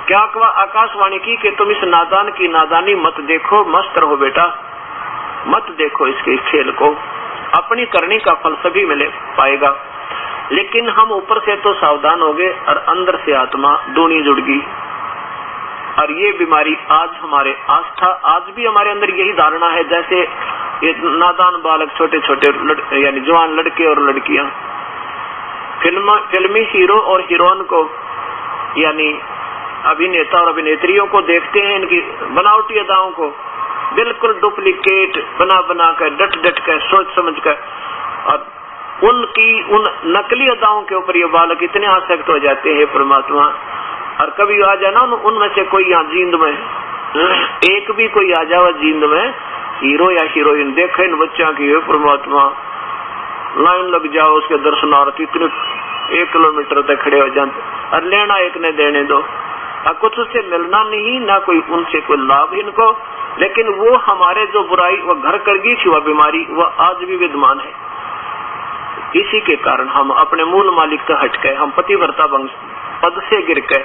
क्या आकाशवाणी की कि तुम इस नादान की नादानी मत देखो, मस्त रहो बेटा, मत देखो इसके खेल को, अपनी करनी का फल सभी मिले पाएगा। लेकिन हम ऊपर से तो सावधान हो गए और अंदर से आत्मा दूनी जुड़ गई। और ये बीमारी आज हमारे आस्था, आज भी हमारे अंदर यही धारणा है, जैसे ये नादान बालक, छोटे छोटे यानी जवान लड़के और लड़कियां फिल्मी हीरो और हीरोइन को यानी अभिनेता और अभिनेत्रियों को देखते हैं, इनकी बनावटी अदाओं को बिल्कुल डुप्लीकेट बना बना कर, डट डट कर, सोच समझ कर, और उनकी उन नकली अदाओं के ऊपर ये बालक इतने आसक्त हो जाते हैं परमात्मा। और कभी आ जाए ना उनमें से कोई यहाँ जींद में, एक भी कोई आ जाए जींद में हीरो या हीरोइन, देखे इन बच्चा की परमात्मा, लाइन लग जाओ उसके दर्शनार्थ, इतने 1 किलोमीटर तक खड़े हो जाते, और लेना एक ने देने दो, और कुछ उससे मिलना नहीं, ना कोई उनसे कोई लाभ इनको। लेकिन वो हमारे जो बुराई वो घर कर गई थी, वह बीमारी वह आज भी विद्यमान है। इसी के कारण हम अपने मूल मालिक से हट गए, हम पतिव्रता वंश पद से गिर गए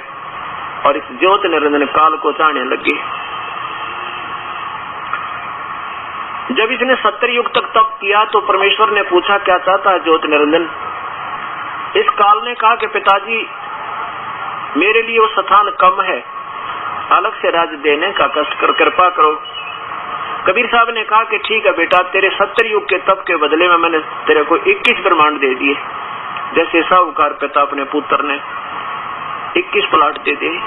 और इस ज्योति निरंजन काल को चाहने लगे। जब इसने 70 युग तक तप किया तो परमेश्वर ने पूछा क्या चाहता है ज्योति निरंजन। इस काल ने कहा कि पिताजी मेरे लिए वो स्थान कम है, अलग से राज्य देने का कष्ट कर कृपा करो। कबीर साहब ने कहा कि ठीक है बेटा, तेरे 70 युग के तप के बदले में मैंने तेरे को 21 ब्रह्मांड दे दिए। जैसे साहूकार पिता अपने पुत्र ने 21 प्लाट दे दिए।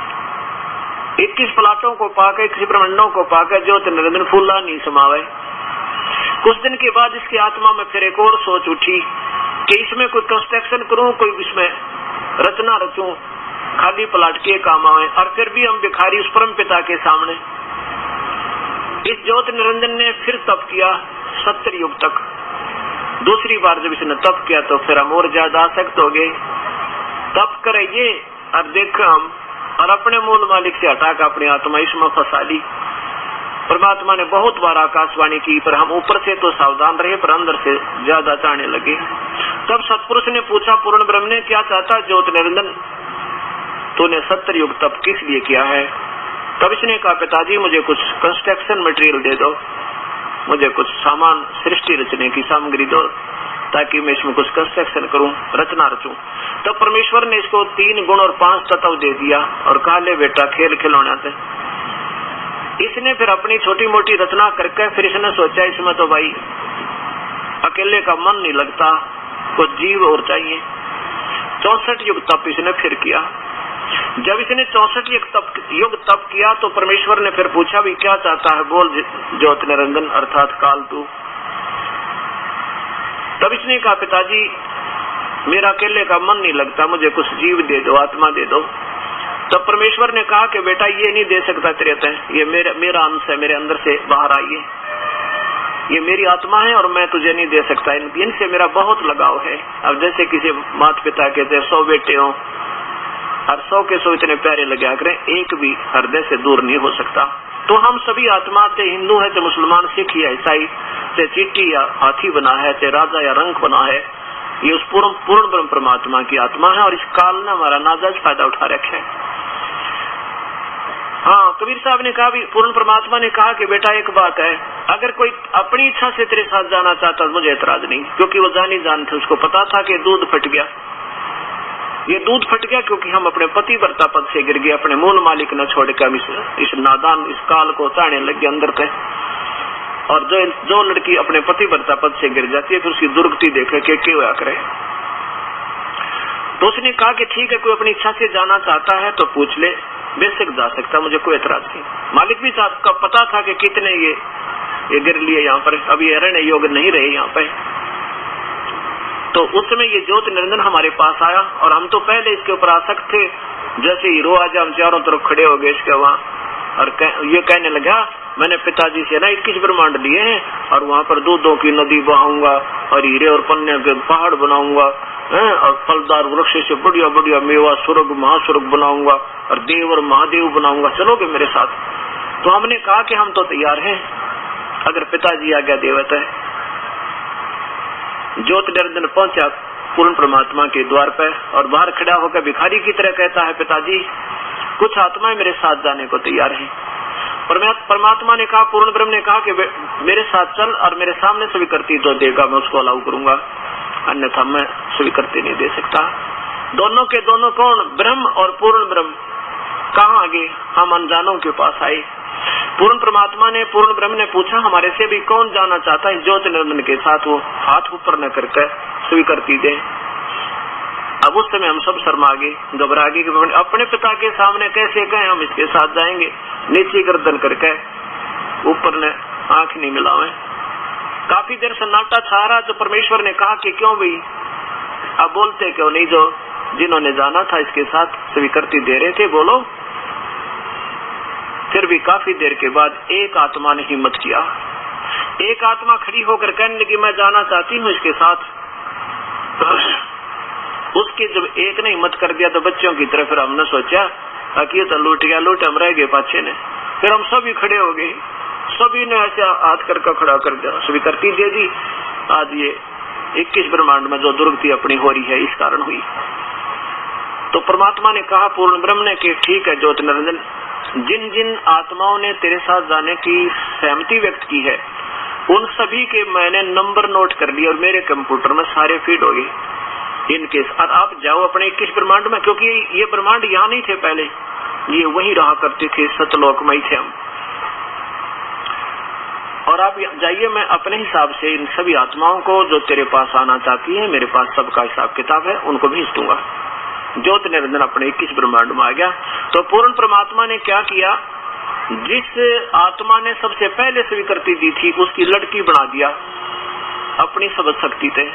21 प्लाटों को पाकर, 21 ब्रह्मांडों को पाकर ज्योति निरंजन फूला नहीं समावे। कुछ दिन के बाद इसकी आत्मा में फिर एक और सोच उठी कि इसमें कोई कंस्ट्रक्शन करूं, कोई इसमें रचना रचूं, खाली प्लाट के काम आए, और फिर भी हम भिखारी उस परम पिता के सामने। इस ज्योति निरंजन ने फिर तप किया 70 युग तक। दूसरी बार जब इसने तप किया तो फिर हम और ज्यादा आसक्त हो गए। तप करेंगे और देखो हम, और अपने मूल मालिक से हटाकर अपनी आत्मा इसमें फंसा ली। परमात्मा ने बहुत बार आकाशवाणी की, पर हम ऊपर से तो सावधान रहे, पर अंदर से ज्यादा चाहने लगे। तब सतपुरुष ने पूछा पूर्ण ब्रह्म ने क्या चाहता ज्योति निरंजन, तूने 70 युग तप किस लिए किया है। तब इसने कहा पिताजी मुझे कुछ कंस्ट्रक्शन मटेरियल दे दो, मुझे कुछ सामान सृष्टि रचने की सामग्री दो, ताकि मैं इसमें कुछ कंस्ट्रक्शन करूं, रचना रचूं। तब परमेश्वर ने इसको 3 गुण और 5 तत्व दे दिया और कहा ले बेटा खेल खिलौना से। इसने फिर अपनी छोटी मोटी रचना करके फिर इसने सोचा इसमें तो भाई अकेले का मन नहीं लगता, कुछ जीव और चाहिए। 64 युग तप इसने फिर किया। जब इसने 64 युग तप किया तो परमेश्वर ने फिर पूछा भी क्या चाहता है, बोल ज्योति निरंजन अर्थात काल तू। तब इसने कहा पिताजी मेरा अकेले का मन नहीं लगता, मुझे कुछ जीव दे दो, आत्मा दे दो। तब परमेश्वर ने कहा कि बेटा ये नहीं दे सकता तेरे तय, ये मेरा अंश है, मेरे अंदर से बाहर आइए, ये मेरी आत्मा है और मैं तुझे नहीं दे सकता, इनसे मेरा बहुत लगाव है। अब जैसे किसी माता पिता के 100 बेटे हों और 100 के 100 इतने प्यारे लगा करें, एक भी हृदय से दूर नहीं हो सकता। तो हम सभी आत्मा, चाहे हिंदू है, चाहे मुसलमान, सिख या ईसाई, चाहे चींटी या हाथी बना है, चाहे राजा या रंग बना है, ये उस पूर्ण ब्रह्म परमात्मा की आत्मा है और इस काल ने हमारा नाजायज फायदा उठा रखा है। हाँ, कबीर साहब ने कहा भी, पूर्ण परमात्मा ने कहा कि बेटा एक बात है, अगर कोई अपनी इच्छा से तेरे साथ जाना चाहता तो मुझे एतराज नहीं, क्योंकि वो जानी जान थे, उसको पता था कि दूध फट गया, ये दूध फट गया क्योंकि हम अपने पतिव्रता पद से गिर गए, अपने मूल मालिक न छोड़ के हम इस नादान इस काल को चाहने लग गए अंदर पे। और जो लड़की अपने पतिव्रता पद से गिर जाती है फिर उसकी दुर्गति देखे के क्यों हुआ करे। तो उसने कहा कि ठीक है, कोई अपनी इच्छा से जाना चाहता है तो पूछ ले, बेशक जा सकता, मुझे कोई एतराज नहीं। मालिक भी का पता था कि कितने ये गिर लिए यहाँ पर, अभी अरण्य योग नहीं रहे यहाँ पे। तो उस समय ये ज्योति निरंजन हमारे पास आया और हम तो पहले इसके ऊपर आसक्त थे, जैसे हीरो आज हम चारों तरफ खड़े हो गए इसके वहाँ, और ये कहने लगा मैंने पिताजी से ना 21 ब्रह्मांड लिए हैं और वहाँ पर दूधों की नदी बहाऊंगा और हीरे और पन्ने के पहाड़ बनाऊंगा और फलदार वृक्ष से बढ़िया बढ़िया मेवा स्वर्ग महास्वर्ग बनाऊंगा और देव और महादेव बनाऊंगा, चलोगे मेरे साथ? तो हमने कहा कि हम तो तैयार हैं, अगर पिताजी आज्ञा देवत है। ज्योति निरंजन पहुंचा पूर्ण परमात्मा के द्वार पर और बाहर खड़ा होकर भिखारी की तरह कहता है, पिताजी कुछ आत्माएं मेरे साथ जाने को तैयार हैं। परमात्मा ने कहा, पूर्ण ब्रह्म ने कहा कि मेरे साथ चल और मेरे सामने स्वीकृति जो देगा मैं उसको अलाउ करूंगा, अन्यथा मैं स्वीकृति नहीं दे सकता। दोनों के दोनों कौन? ब्रह्म और पूर्ण ब्रह्म। कहाँ आगे? हम अनजानों के पास आए। पूर्ण परमात्मा ने पूर्ण ब्रह्म ने पूछा, हमारे से भी कौन जाना चाहता है ज्योति निरंजन के साथ? वो हाथ ऊपर न करके स्वीकृति दे। अब उस समय हम सब शर्मा गए, घबरा गए कि अपने पिता के सामने कैसे कहें हम इसके साथ जाएंगे। नीचे गर्दन करके ऊपर ने आंख नहीं मिलावे। काफी देर सन्नाटा छा रहा तो परमेश्वर ने कहा कि क्यों भाई अब बोलते क्यों नहीं? जो जिन्होंने जाना था इसके साथ स्वीकृति दे रहे थे, बोलो। फिर भी काफी देर के बाद एक आत्मा ने हिम्मत किया। एक आत्मा खड़ी होकर कहने लगी, मैं जाना चाहती हूँ इसके साथ। उसके जब एक ने हिम्मत कर दिया तो बच्चों की तरफ फिर हमने सोचा कि तो लूट गया, लूट हम रह गए पाछे ने। फिर हम सभी खड़े हो गए, सभी ने ऐसे हाथ करके खड़ा कर दिया, स्वीकृति दे दी। आज ये 21 ब्रह्मांड में जो दुर्गति अपनी हो रही है इस कारण हुई। तो परमात्मा ने कहा पूर्ण ब्रह्म ने कि ठीक है ज्योति निरंजन, जिन जिन आत्माओं ने तेरे साथ जाने की सहमति व्यक्त की है उन सभी के मैंने नंबर नोट कर लिए और मेरे कंप्यूटर में सारे फीड हो गए। इनके साथ आप जाओ अपने 21 ब्रह्मांड में, क्योंकि ये ब्रह्मांड यहाँ नहीं थे पहले, ये वहीं रहा करते थे, सतलोक में ही थे हम। और आप जाइए, मैं अपने हिसाब से इन सभी आत्माओं को जो तेरे पास आना चाहती है, मेरे पास सबका हिसाब किताब है, उनको भेज दूंगा। ज्योति निरंजन अपने 21 ब्रह्मांड में आ गया। तो पूर्ण परमात्मा ने क्या किया, जिस आत्मा ने सबसे पहले स्वीकृति दी थी उसकी लड़की बना दिया अपनी सब शक्ति से।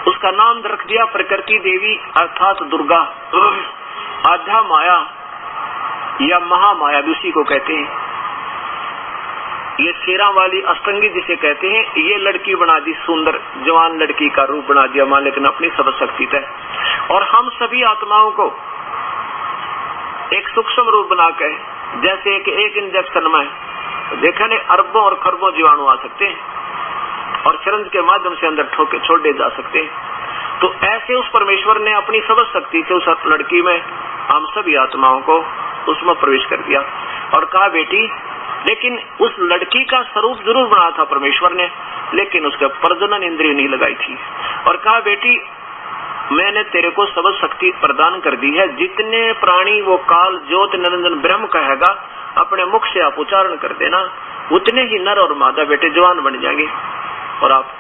उसका नाम रख दिया प्रकृति देवी अर्थात दुर्गा, आधा माया या महामाया भी उसी को कहते हैं। ये शेरा वाली अष्टंगी जिसे कहते हैं, ये लड़की बना दी, सुंदर जवान लड़की का रूप बना दिया मालिक ने अपनी सब शक्ति से। और हम सभी आत्माओं को एक सूक्ष्म रूप बनाकर, जैसे कि एक इंजेक्शन में देखा नहीं अरबों और खरबों जीवाणु आ सकते हैं और सिरंज के माध्यम से अंदर ठोके छोड़े जा सकते हैं। तो ऐसे उस परमेश्वर ने अपनी सब शक्ति से उस लड़की में हम सभी आत्माओं को उसमें प्रवेश कर दिया और कहा बेटी, लेकिन उस लड़की का स्वरूप जरूर बनाया था परमेश्वर ने, लेकिन उसका प्रजनन इंद्रिय नहीं लगाई थी। और कहा बेटी, मैंने तेरे को सब शक्ति प्रदान कर दी है, जितने प्राणी वो काल ज्योति निरंजन ब्रह्म कहेगा अपने मुख से आप उच्चारण कर देना, उतने ही नर और मादा बेटे जवान बन जाएंगे। और आप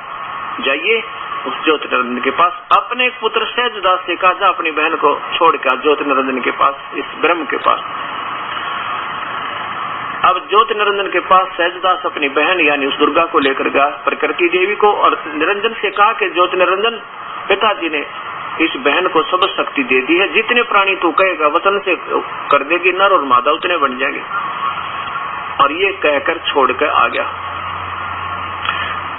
जाइए उस ज्योति निरंजन के पास, अपने पुत्र सहजदास से कहा जा अपनी बहन को छोड़ कर ज्योति निरंजन के पास, इस ब्रह्म के पास। अब ज्योति निरंजन के पास सहजदास अपनी बहन यानी उस दुर्गा को लेकर गया, प्रकृति देवी को, और निरंजन से कहा कि ज्योति निरंजन, पिताजी ने इस बहन को सब शक्ति दे दी है, जितने प्राणी तू कहेगा वचन से कर देगी, नर और मादा उतने बन जाएंगे। और ये कहकर छोड़कर आ गया।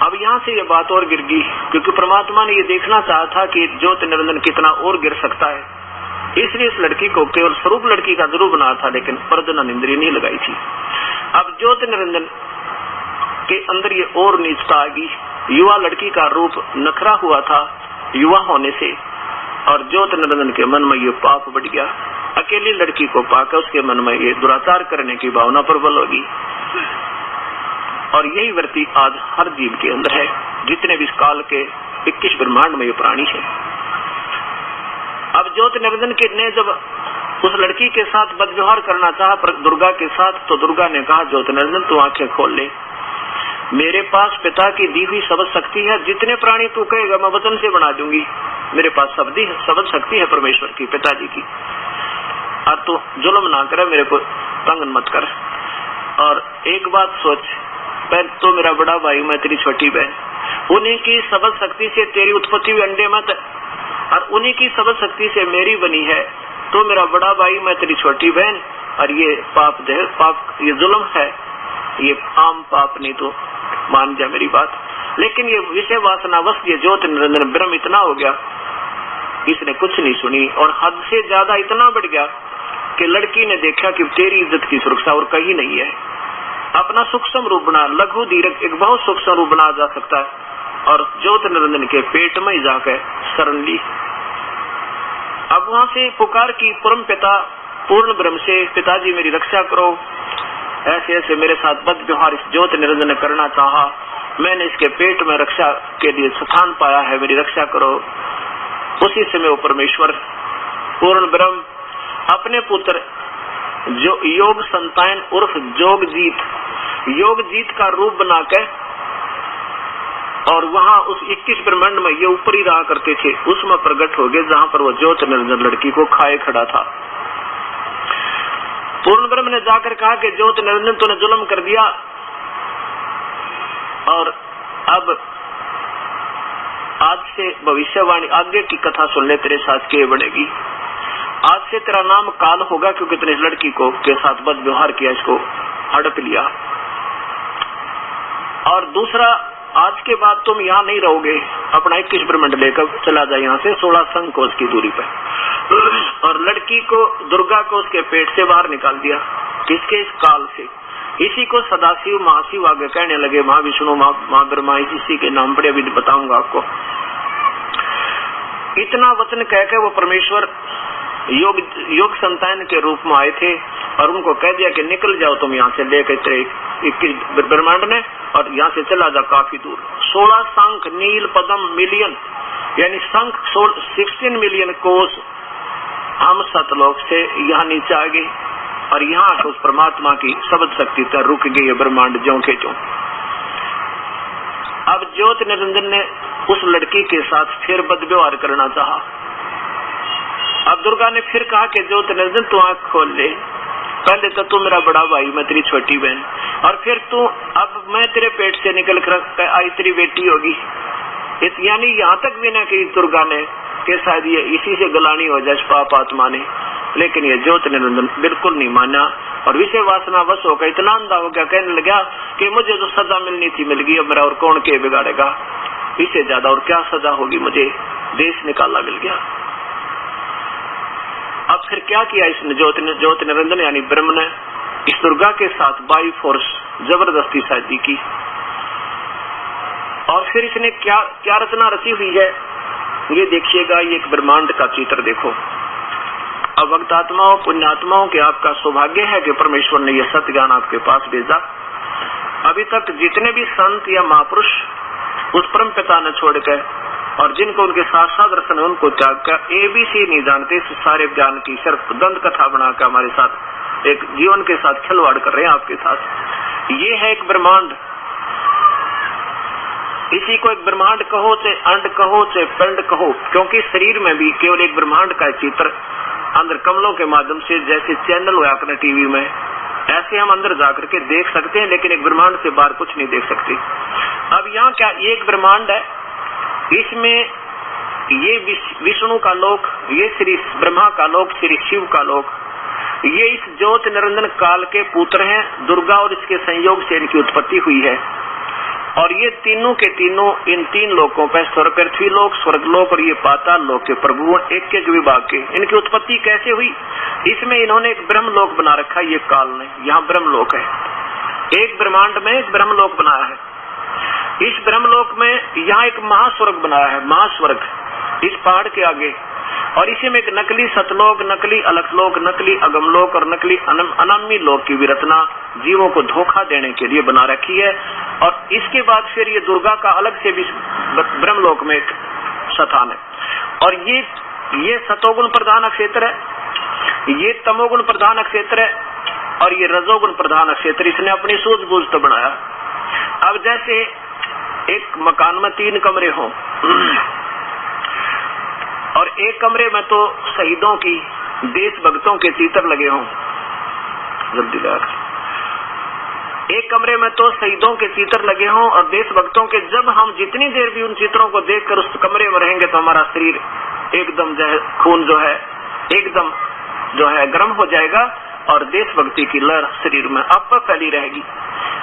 अब यहाँ से ये बात और गिर गई, क्योंकि परमात्मा ने ये देखना चाहा था कि ज्योति निरंजन कितना और गिर सकता है, इसलिए इस लड़की को केवल स्वरूप लड़की का जरूर बनाया था, लेकिन प्रजनन इंद्रिय नहीं लगाई थी। अब ज्योति निरंजन के अंदर ये और नीचता आ गई। युवा लड़की का रूप नखरा हुआ था युवा होने से, और ज्योति निरंजन के मन में ये पाप बढ़ गया। अकेली लड़की को पाकर उसके मन में ये दुराचार करने की भावना प्रबल होगी। और यही वृत्ति आज हर जीव के अंदर है, जितने भी इस काल के 21 ब्रह्मांड में ये प्राणी है। अब ज्योति निरंजन ने जब उस लड़की के साथ बदव्यवहार करना चाहा दुर्गा के साथ, तो दुर्गा ने कहा ज्योति निरंजन तू आंखें खोल ले, मेरे पास पिता की दी हुई शब्द शक्ति है, जितने प्राणी तू कहेगा मैं वचन से बना दूंगी। मेरे पास शब्द शक्ति है परमेश्वर की, पिताजी की। और तू जुल्म ना करे, मेरे को तंग मत कर। और एक बात सोच, पहले तो मेरा बड़ा भाई, मैं तेरी छोटी बहन, उन्हीं की शब्द शक्ति से तेरी उत्पत्ति हुई अंडे मत, और उन्हीं की शब्द शक्ति से मेरी बनी है। तो मेरा बड़ा भाई, मैं तेरी छोटी बहन, और ये पाप ये जुल्म है, ये आम पाप नहीं, तो मान जा मेरी बात। लेकिन ये विषय वासनावश ये ज्योति निरंजन ब्रह्म इतना हो गया, इसने कुछ नहीं सुनी, और हद से ज्यादा इतना बढ़ गया कि लड़की ने देखा कि तेरी इज्जत की सुरक्षा और कहीं नहीं है। अपना सूक्ष्म रूप बना, लघु दीर्घ एक बहुत सूक्ष्म रूप बना जा सकता है, और ज्योति निरंजन के पेट में ही जाकर शरण ली। अब वहां से पुकार की परम पिता पूर्ण ब्रह्म से, पिताजी मेरी रक्षा करो, ऐसे ऐसे मेरे साथ बद व्यवहार इस ज्योति निरंजन ने करना चाहा, मैंने इसके पेट में रक्षा के लिए स्थान पाया है, मेरी रक्षा करो। उसी समय वो परमेश्वर पूर्ण ब्रह्म अपने पुत्र जो योग संतान उर्फ योग जीत का रूप बनाकर, और वहां उस 21 ब्रह्मांड में ये ऊपर ही रहा करते थे, उसमें प्रकट हो गए जहां पर वो ज्योति निरंजन लड़की को खाए खड़ा था। पूर्ण ब्रह्म ने जाकर कहा कि ज्योति निरंजन तूने जुल्म कर दिया, और अब आज से भविष्यवाणी आगे की कथा सुन ले, तेरे साथ क्या बढ़ेगी। आज से तेरा नाम काल होगा, क्योंकि तूने इस लड़की को के साथ बद व्यवहार किया, इसको हड़प लिया। और दूसरा, आज के बाद तुम यहाँ नहीं रहोगे, अपना 21 ब्रह्मांड लेकर चला जाए यहाँ से 16 संकोच की दूरी पर। और लड़की को, दुर्गा को उसके पेट से बाहर निकाल दिया, किसके, इस काल से। इसी को सदाशिव महाशिव आगे कहने लगे, महाविष्णु माँ ब्रह्मा, इसी के नाम पर अभी बताऊंगा आपको। इतना वचन कहकर वो परमेश्वर योग संतान के रूप में आए थे, और उनको कह दिया कि निकल जाओ तुम यहाँ से, लेकर तेरे 21 ब्रह्मांड ने, और यहाँ से चला जा काफी दूर। 16 शंख नील पदम मिलियन, यानी शंख 16 मिलियन कोस हम सतलोक से यहाँ नीचे आ गए, और यहाँ आकर उस परमात्मा की शब्द शक्ति तक रुक गई है ब्रह्मांड ज्यों के त्यों। अब ज्योति निरंजन ने उस लड़की के साथ फिर बदव्यवहार करना चाहा। अब दुर्गा ने फिर कहा कि ज्योति निरंजन तू आंख खोल ले, पहले तो तू मेरा बड़ा भाई, मैं तेरी छोटी बहन, और फिर तू, अब मैं तेरे पेट से निकल कर आई तेरी बेटी होगी। यानी यहाँ तक भी न कि दुर्गा ने कि शायद ये इसी से गलानी हो जाए पाप आत्मा ने, लेकिन ये ज्योति निरंजन बिल्कुल नहीं माना, और विषय वासना वश होकर इतना अंधा हो गया, कहने लगा कि मुझे जो सजा मिलनी थी मिल गई, अब मेरा और कौन के बिगाड़ेगा, इससे ज्यादा और क्या सजा होगी, मुझे देश निकाला मिल गया। अब फिर क्या किया इसने, ज्योति निरंजन यानी ब्रह्म ने इस दुर्गा के साथ बाई फोर्स जबरदस्ती शादी की। और फिर इसने क्या रचना रची हुई है, ये देखिएगा। ये एक ब्रह्मांड का चित्र देखो। अब भक्त आत्माओं, पुण्यात्माओं के आपका सौभाग्य है कि परमेश्वर ने यह सत्य ज्ञान आपके पास भेजा। अभी तक जितने भी संत या महापुरुष उस परम पिता ने छोड़कर, और जिनको उनके साक्षात दर्शन है उनको त्याग कर ABC नहीं जानते, इस सारे ज्ञान की सिर्फ दंत कथा बनाकर हमारे साथ एक जीवन के साथ खिलवाड़ कर रहे हैं आपके साथ। ये है एक ब्रह्मांड, इसी को एक ब्रह्मांड कहो, चाहे अंड कहो, चाहे पिंड कहो, क्योंकि शरीर में भी केवल एक ब्रह्मांड का चित्र अंदर कमलों के माध्यम से, जैसे चैनल हुआ करना टीवी में, ऐसे हम अंदर जाकर के देख सकते हैं, लेकिन एक ब्रह्मांड से बाहर कुछ नहीं देख सकते। अब यहाँ क्या, ये एक ब्रह्मांड है, इसमें ये विष्णु का लोक, ये श्री ब्रह्मा का लोक, श्री शिव का लोक, ये इस ज्योति निरंजन काल के पुत्र हैं, दुर्गा और इसके संयोग से इनकी उत्पत्ति हुई है। और ये तीनों के तीनों इन 3 लोकों पर, स्वर्ग पृथ्वी लोक, स्वर्ग लोक और ये पाताल लोक के प्रभु, एक एक विभाग के। इनकी उत्पत्ति कैसे हुई, इसमें इन्होंने एक ब्रह्म लोक बना रखा है, ये काल ने, यहाँ ब्रह्म लोक है, एक ब्रह्मांड में एक ब्रह्म लोक बनाया है। इस ब्रह्मलोक में यहाँ एक महास्वर्ग बनाया है, महास्वर्ग इस पहाड़ के आगे, और इसी में एक नकली सतलोक, नकली अलखलोक, नकली अगमलोक और नकली अनामी लोक की विरचना जीवों को धोखा देने के लिए बना रखी है। और इसके बाद फिर ये दुर्गा का अलग से भी ब्रह्मलोक में एक स्थान है। और ये ये सतोगुण प्रधान क्षेत्र है, ये तमोगुण प्रधान क्षेत्र है और ये रजोगुण प्रधान क्षेत्र। इसने अपनी सूझबूझ तो बनाया। अब जैसे एक मकान में 3 कमरे हों और एक कमरे में तो शहीदों की, देशभक्तों के चित्र लगे हों, एक कमरे में तो शहीदों के चित्र लगे हों और देशभक्तों के, जब हम जितनी देर भी उन चित्रों को देखकर उस कमरे में रहेंगे तो हमारा शरीर एकदम जो है, खून जो है एकदम जो है गर्म हो जाएगा और देशभक्ति की लहर शरीर में आप पर फैली रहेगी।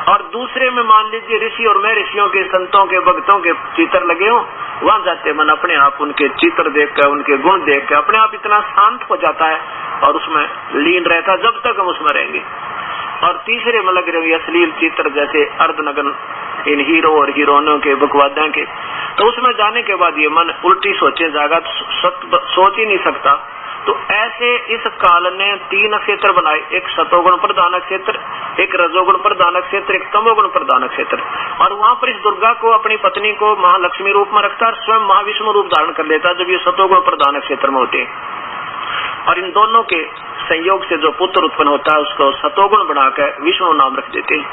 और दूसरे में मान लीजिए ऋषि और मैं ऋषियों के, संतों के, भक्तों के चित्र लगे हों, वहां जाते मन अपने आप उनके चित्र देख कर, उनके गुण देख कर अपने आप इतना शांत हो जाता है और उसमें लीन रहता है जब तक हम उसमें रहेंगे। और तीसरे में लग रहे अश्लील चित्र जैसे अर्धनग्न इन हीरो और हीरोइनों के, बकवादा के, तो उसमें जाने के बाद ये मन उल्टी सोचे जाएगा, सोच ही नहीं सकता। तो ऐसे इस काल ने 3 क्षेत्र बनाए, एक सतोगुण प्रधान क्षेत्र, एक रजोगुण प्रधान क्षेत्र, एक तमोगुण प्रधान क्षेत्र। और वहां पर इस दुर्गा को, अपनी पत्नी को महालक्ष्मी रूप में रखता है, स्वयं महाविष्णु रूप धारण कर लेता है जब ये सतोगुण प्रधान क्षेत्र में होते हैं। और इन दोनों के संयोग से जो पुत्र उत्पन्न होता है उसको सतोगुण बनाकर विष्णु नाम रख देते हैं।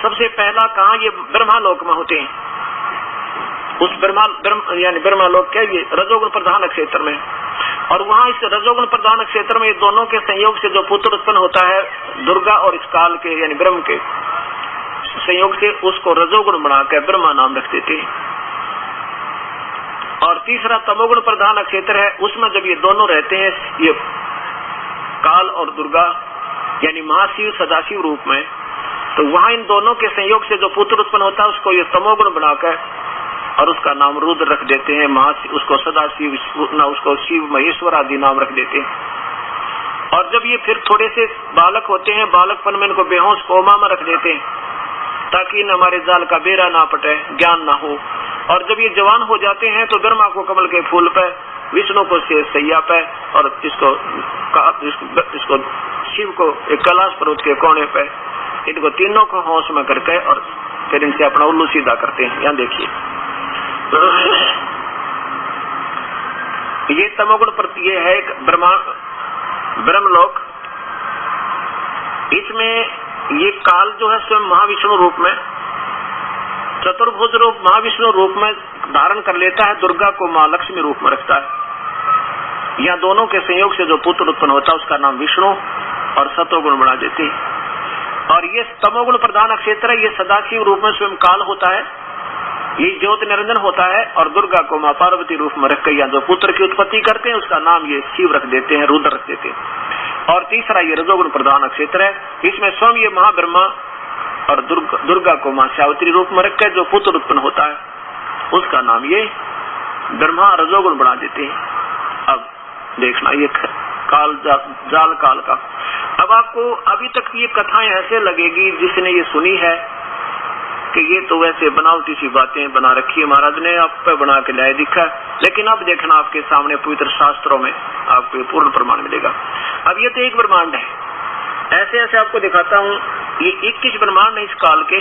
सबसे पहला कहाँ, ये ब्रह्मालोक में होते हैं। उस यानी ब्रह्मालोक क्या, ये रजोगुण प्रधान क्षेत्र में। और वहाँ इस रजोगुण प्रधान क्षेत्र में दोनों के संयोग से जो पुत्र उत्पन्न होता है, दुर्गा और इस काल के यानी ब्रह्म के संयोग से, उसको रजोगुण बनाकर ब्रह्मा नाम रख देते हैं। और तीसरा तमोगुण प्रधान क्षेत्र है, उसमें जब ये दोनों रहते हैं, ये काल और दुर्गा यानी महाशिव सदाशिव रूप में, तो वहां इन दोनों के संयोग से जो पुत्र उत्पन्न होता है उसको ये तमोगुण बनाकर और उसका नाम रुद्र रख देते हैं। उसको सदाशिव, उसको शिव महेश्वर आदि नाम रख देते हैं। और जब ये फिर थोड़े से बालक होते हैं, बालकपन में इनको बेहोश कोमा में रख देते हैं ताकि इन हमारे जाल का बेरा ना पटे, ज्ञान ना हो। और जब ये जवान हो जाते हैं तो ब्रह्मा को कमल के फूल पे, विष्णु को सैया पे और इसको शिव को एक कैलाश पर्वत के कोने पे, इनको तीनों को होश में करके और फिर इनसे अपना उल्लू सीधा करते हैं। यहाँ देखिए ये तमोगुण प्रति ये है एक ब्रह्मलोक। इसमें ये काल जो है स्वयं महाविष्णु रूप में, चतुर्भुज रूप महाविष्णु रूप में धारण कर लेता है, दुर्गा को महालक्ष्मी रूप में रखता है। यह दोनों के संयोग से जो पुत्र उत्पन्न होता है उसका नाम विष्णु और सतोगुण बना देते हैं। और ये तमोगुण प्रधान क्षेत्र है, ये सदाशिव रूप में स्वयं काल होता है, ये ज्योति निरंजन होता है। और दुर्गा को मां पार्वती रूप में रखकर या जो पुत्र की उत्पत्ति करते हैं उसका नाम ये शिव रख देते हैं, रुद्र रख देते हैं। और तीसरा ये रजोगुण प्रधान क्षेत्र है, इसमें स्वयं ये महाब्रह्मा और दुर्गा को मां सावित्री रूप में रखकर जो पुत्र उत्पन्न होता है उसका नाम ये ब्रह्मा रजोगुण बना देते हैं। अब देखना ये काल जाल काल का। अब आपको अभी तक ये कथाएं ऐसे लगेगी जिसने ये सुनी है कि ये तो वैसे बनावटी सी बातें बना रखी है, महाराज ने आप पे बना के लाए दिखा। लेकिन अब देखना आपके सामने पवित्र शास्त्रों में आपको पूर्ण प्रमाण मिलेगा। अब ये तो एक ब्रह्मांड है, ऐसे ऐसे आपको दिखाता हूँ। ये 21 ब्रह्मांड है इस काल के,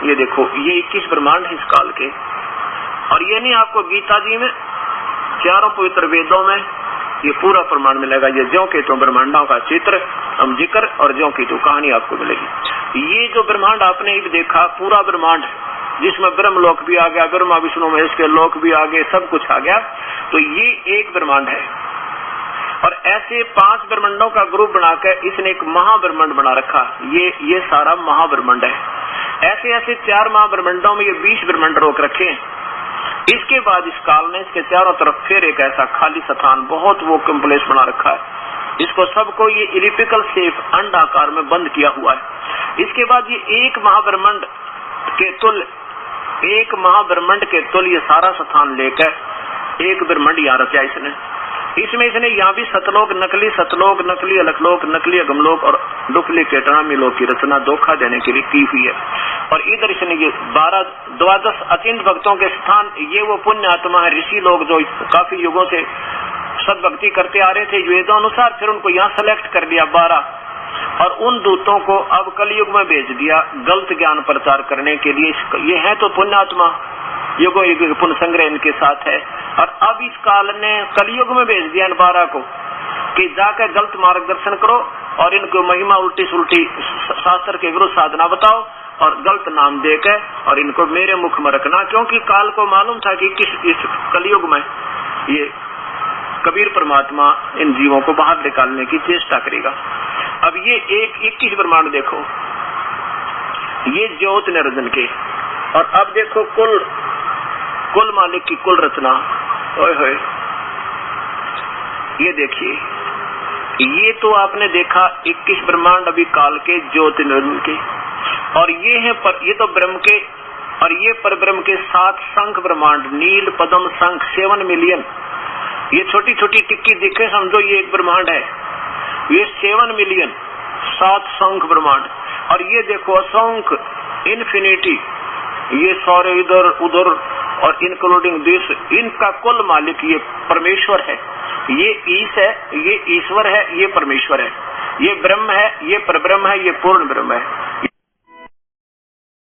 ये देखो ये 21 ब्रह्मांड है इस काल के। और ये नहीं आपको गीता जी में, चारों पवित्र वेदों में ये पूरा प्रमाण मिलेगा। ये ज्यों के तो ब्रह्मांडों का चित्र हम जिक्र और ज्यों की तो कहानी आपको मिलेगी। ये जो ब्रह्मांड आपने भी देखा, पूरा ब्रह्मांड जिसमें ब्रह्मलोक भी आ गया, ब्रह्मा विष्णु महेश के लोक भी आ गए, सब कुछ आ गया, तो ये एक ब्रह्मांड है। और ऐसे 5 ब्रह्मांडों का ग्रुप बनाकर इसने एक महाब्रह्मांड बना रखा। ये सारा महाब्रह्मांड है। ऐसे ऐसे 4 महाब्रह्मांडों में ये 20 ब्रह्मांड रोक रखे। इसके बाद इस काल ने इसके चारों तरफ फिर एक ऐसा खाली स्थान बहुत वो कम्प्लेक्स बना रखा है। इसको सबको ये इलिप्टिकल शेप अंडाकार में बंद किया हुआ है। इसके बाद ये एक महाब्रह्मांड के तुल ये सारा स्थान लेकर एक ब्रह्मांड यहाँ रचा इसने। इसने यहाँ भी सतलोक, नकली अलखलोक, नकली अगमलोक और डुप्लीकेट लोक की रचना धोखा देने के लिए की हुई है। और इधर इसने ये 12 अचिंत भक्तों के स्थान, ये वो पुण्य आत्मा है, ऋषि लोग जो काफी युगों से सदभक्ति करते आ रहे थे वेदों अनुसार, फिर उनको यहाँ सेलेक्ट कर लिया 12, और उन दूतों को अब कलयुग में भेज दिया गलत ज्ञान प्रचार करने के लिए। ये है तो पुण्यात्मा, युगों युग पुण्य संग्रह इनके साथ है, और अब इस काल ने कलयुग में भेज दिया इन 12 को कि जाकर गलत मार्गदर्शन करो और इनको महिमा उल्टी सुल्टी शास्त्र के विरुद्ध साधना बताओ और गलत नाम देकर और इनको मेरे मुख में रखना, क्योंकि काल को मालूम था कि इस कलयुग में ये कबीर परमात्मा इन जीवों को बाहर निकालने की चेष्टा करेगा। अब ये 21 ब्रह्मांड देखो, ये ज्योत निरंजन के, और अब देखो कुल मालिक की कुल रचना। ओए होए, ये देखिए, ये तो आपने देखा 21 ब्रह्मांड अभी काल के ज्योति निरंजन के, और ये है ये तो ब्रह्म के, और ये पर ब्रह्म के 7 शंख ब्रह्मांड, नील पद्म शंख 7 मिलियन। ये छोटी छोटी टिक्की दिखे समझो ये एक ब्रह्मांड है, ये 7 मिलियन 7 शंख ब्रह्मांड। और ये देखो असंख्य इन्फिनिटी, ये सारे इधर उधर और इंक्लूडिंग दिस, इनका कुल मालिक ये परमेश्वर है। ये ईश है, ये ईश्वर है, ये परमेश्वर है, ये ब्रह्म है, ये परब्रह्म है, ये पूर्ण ब्रह्म है।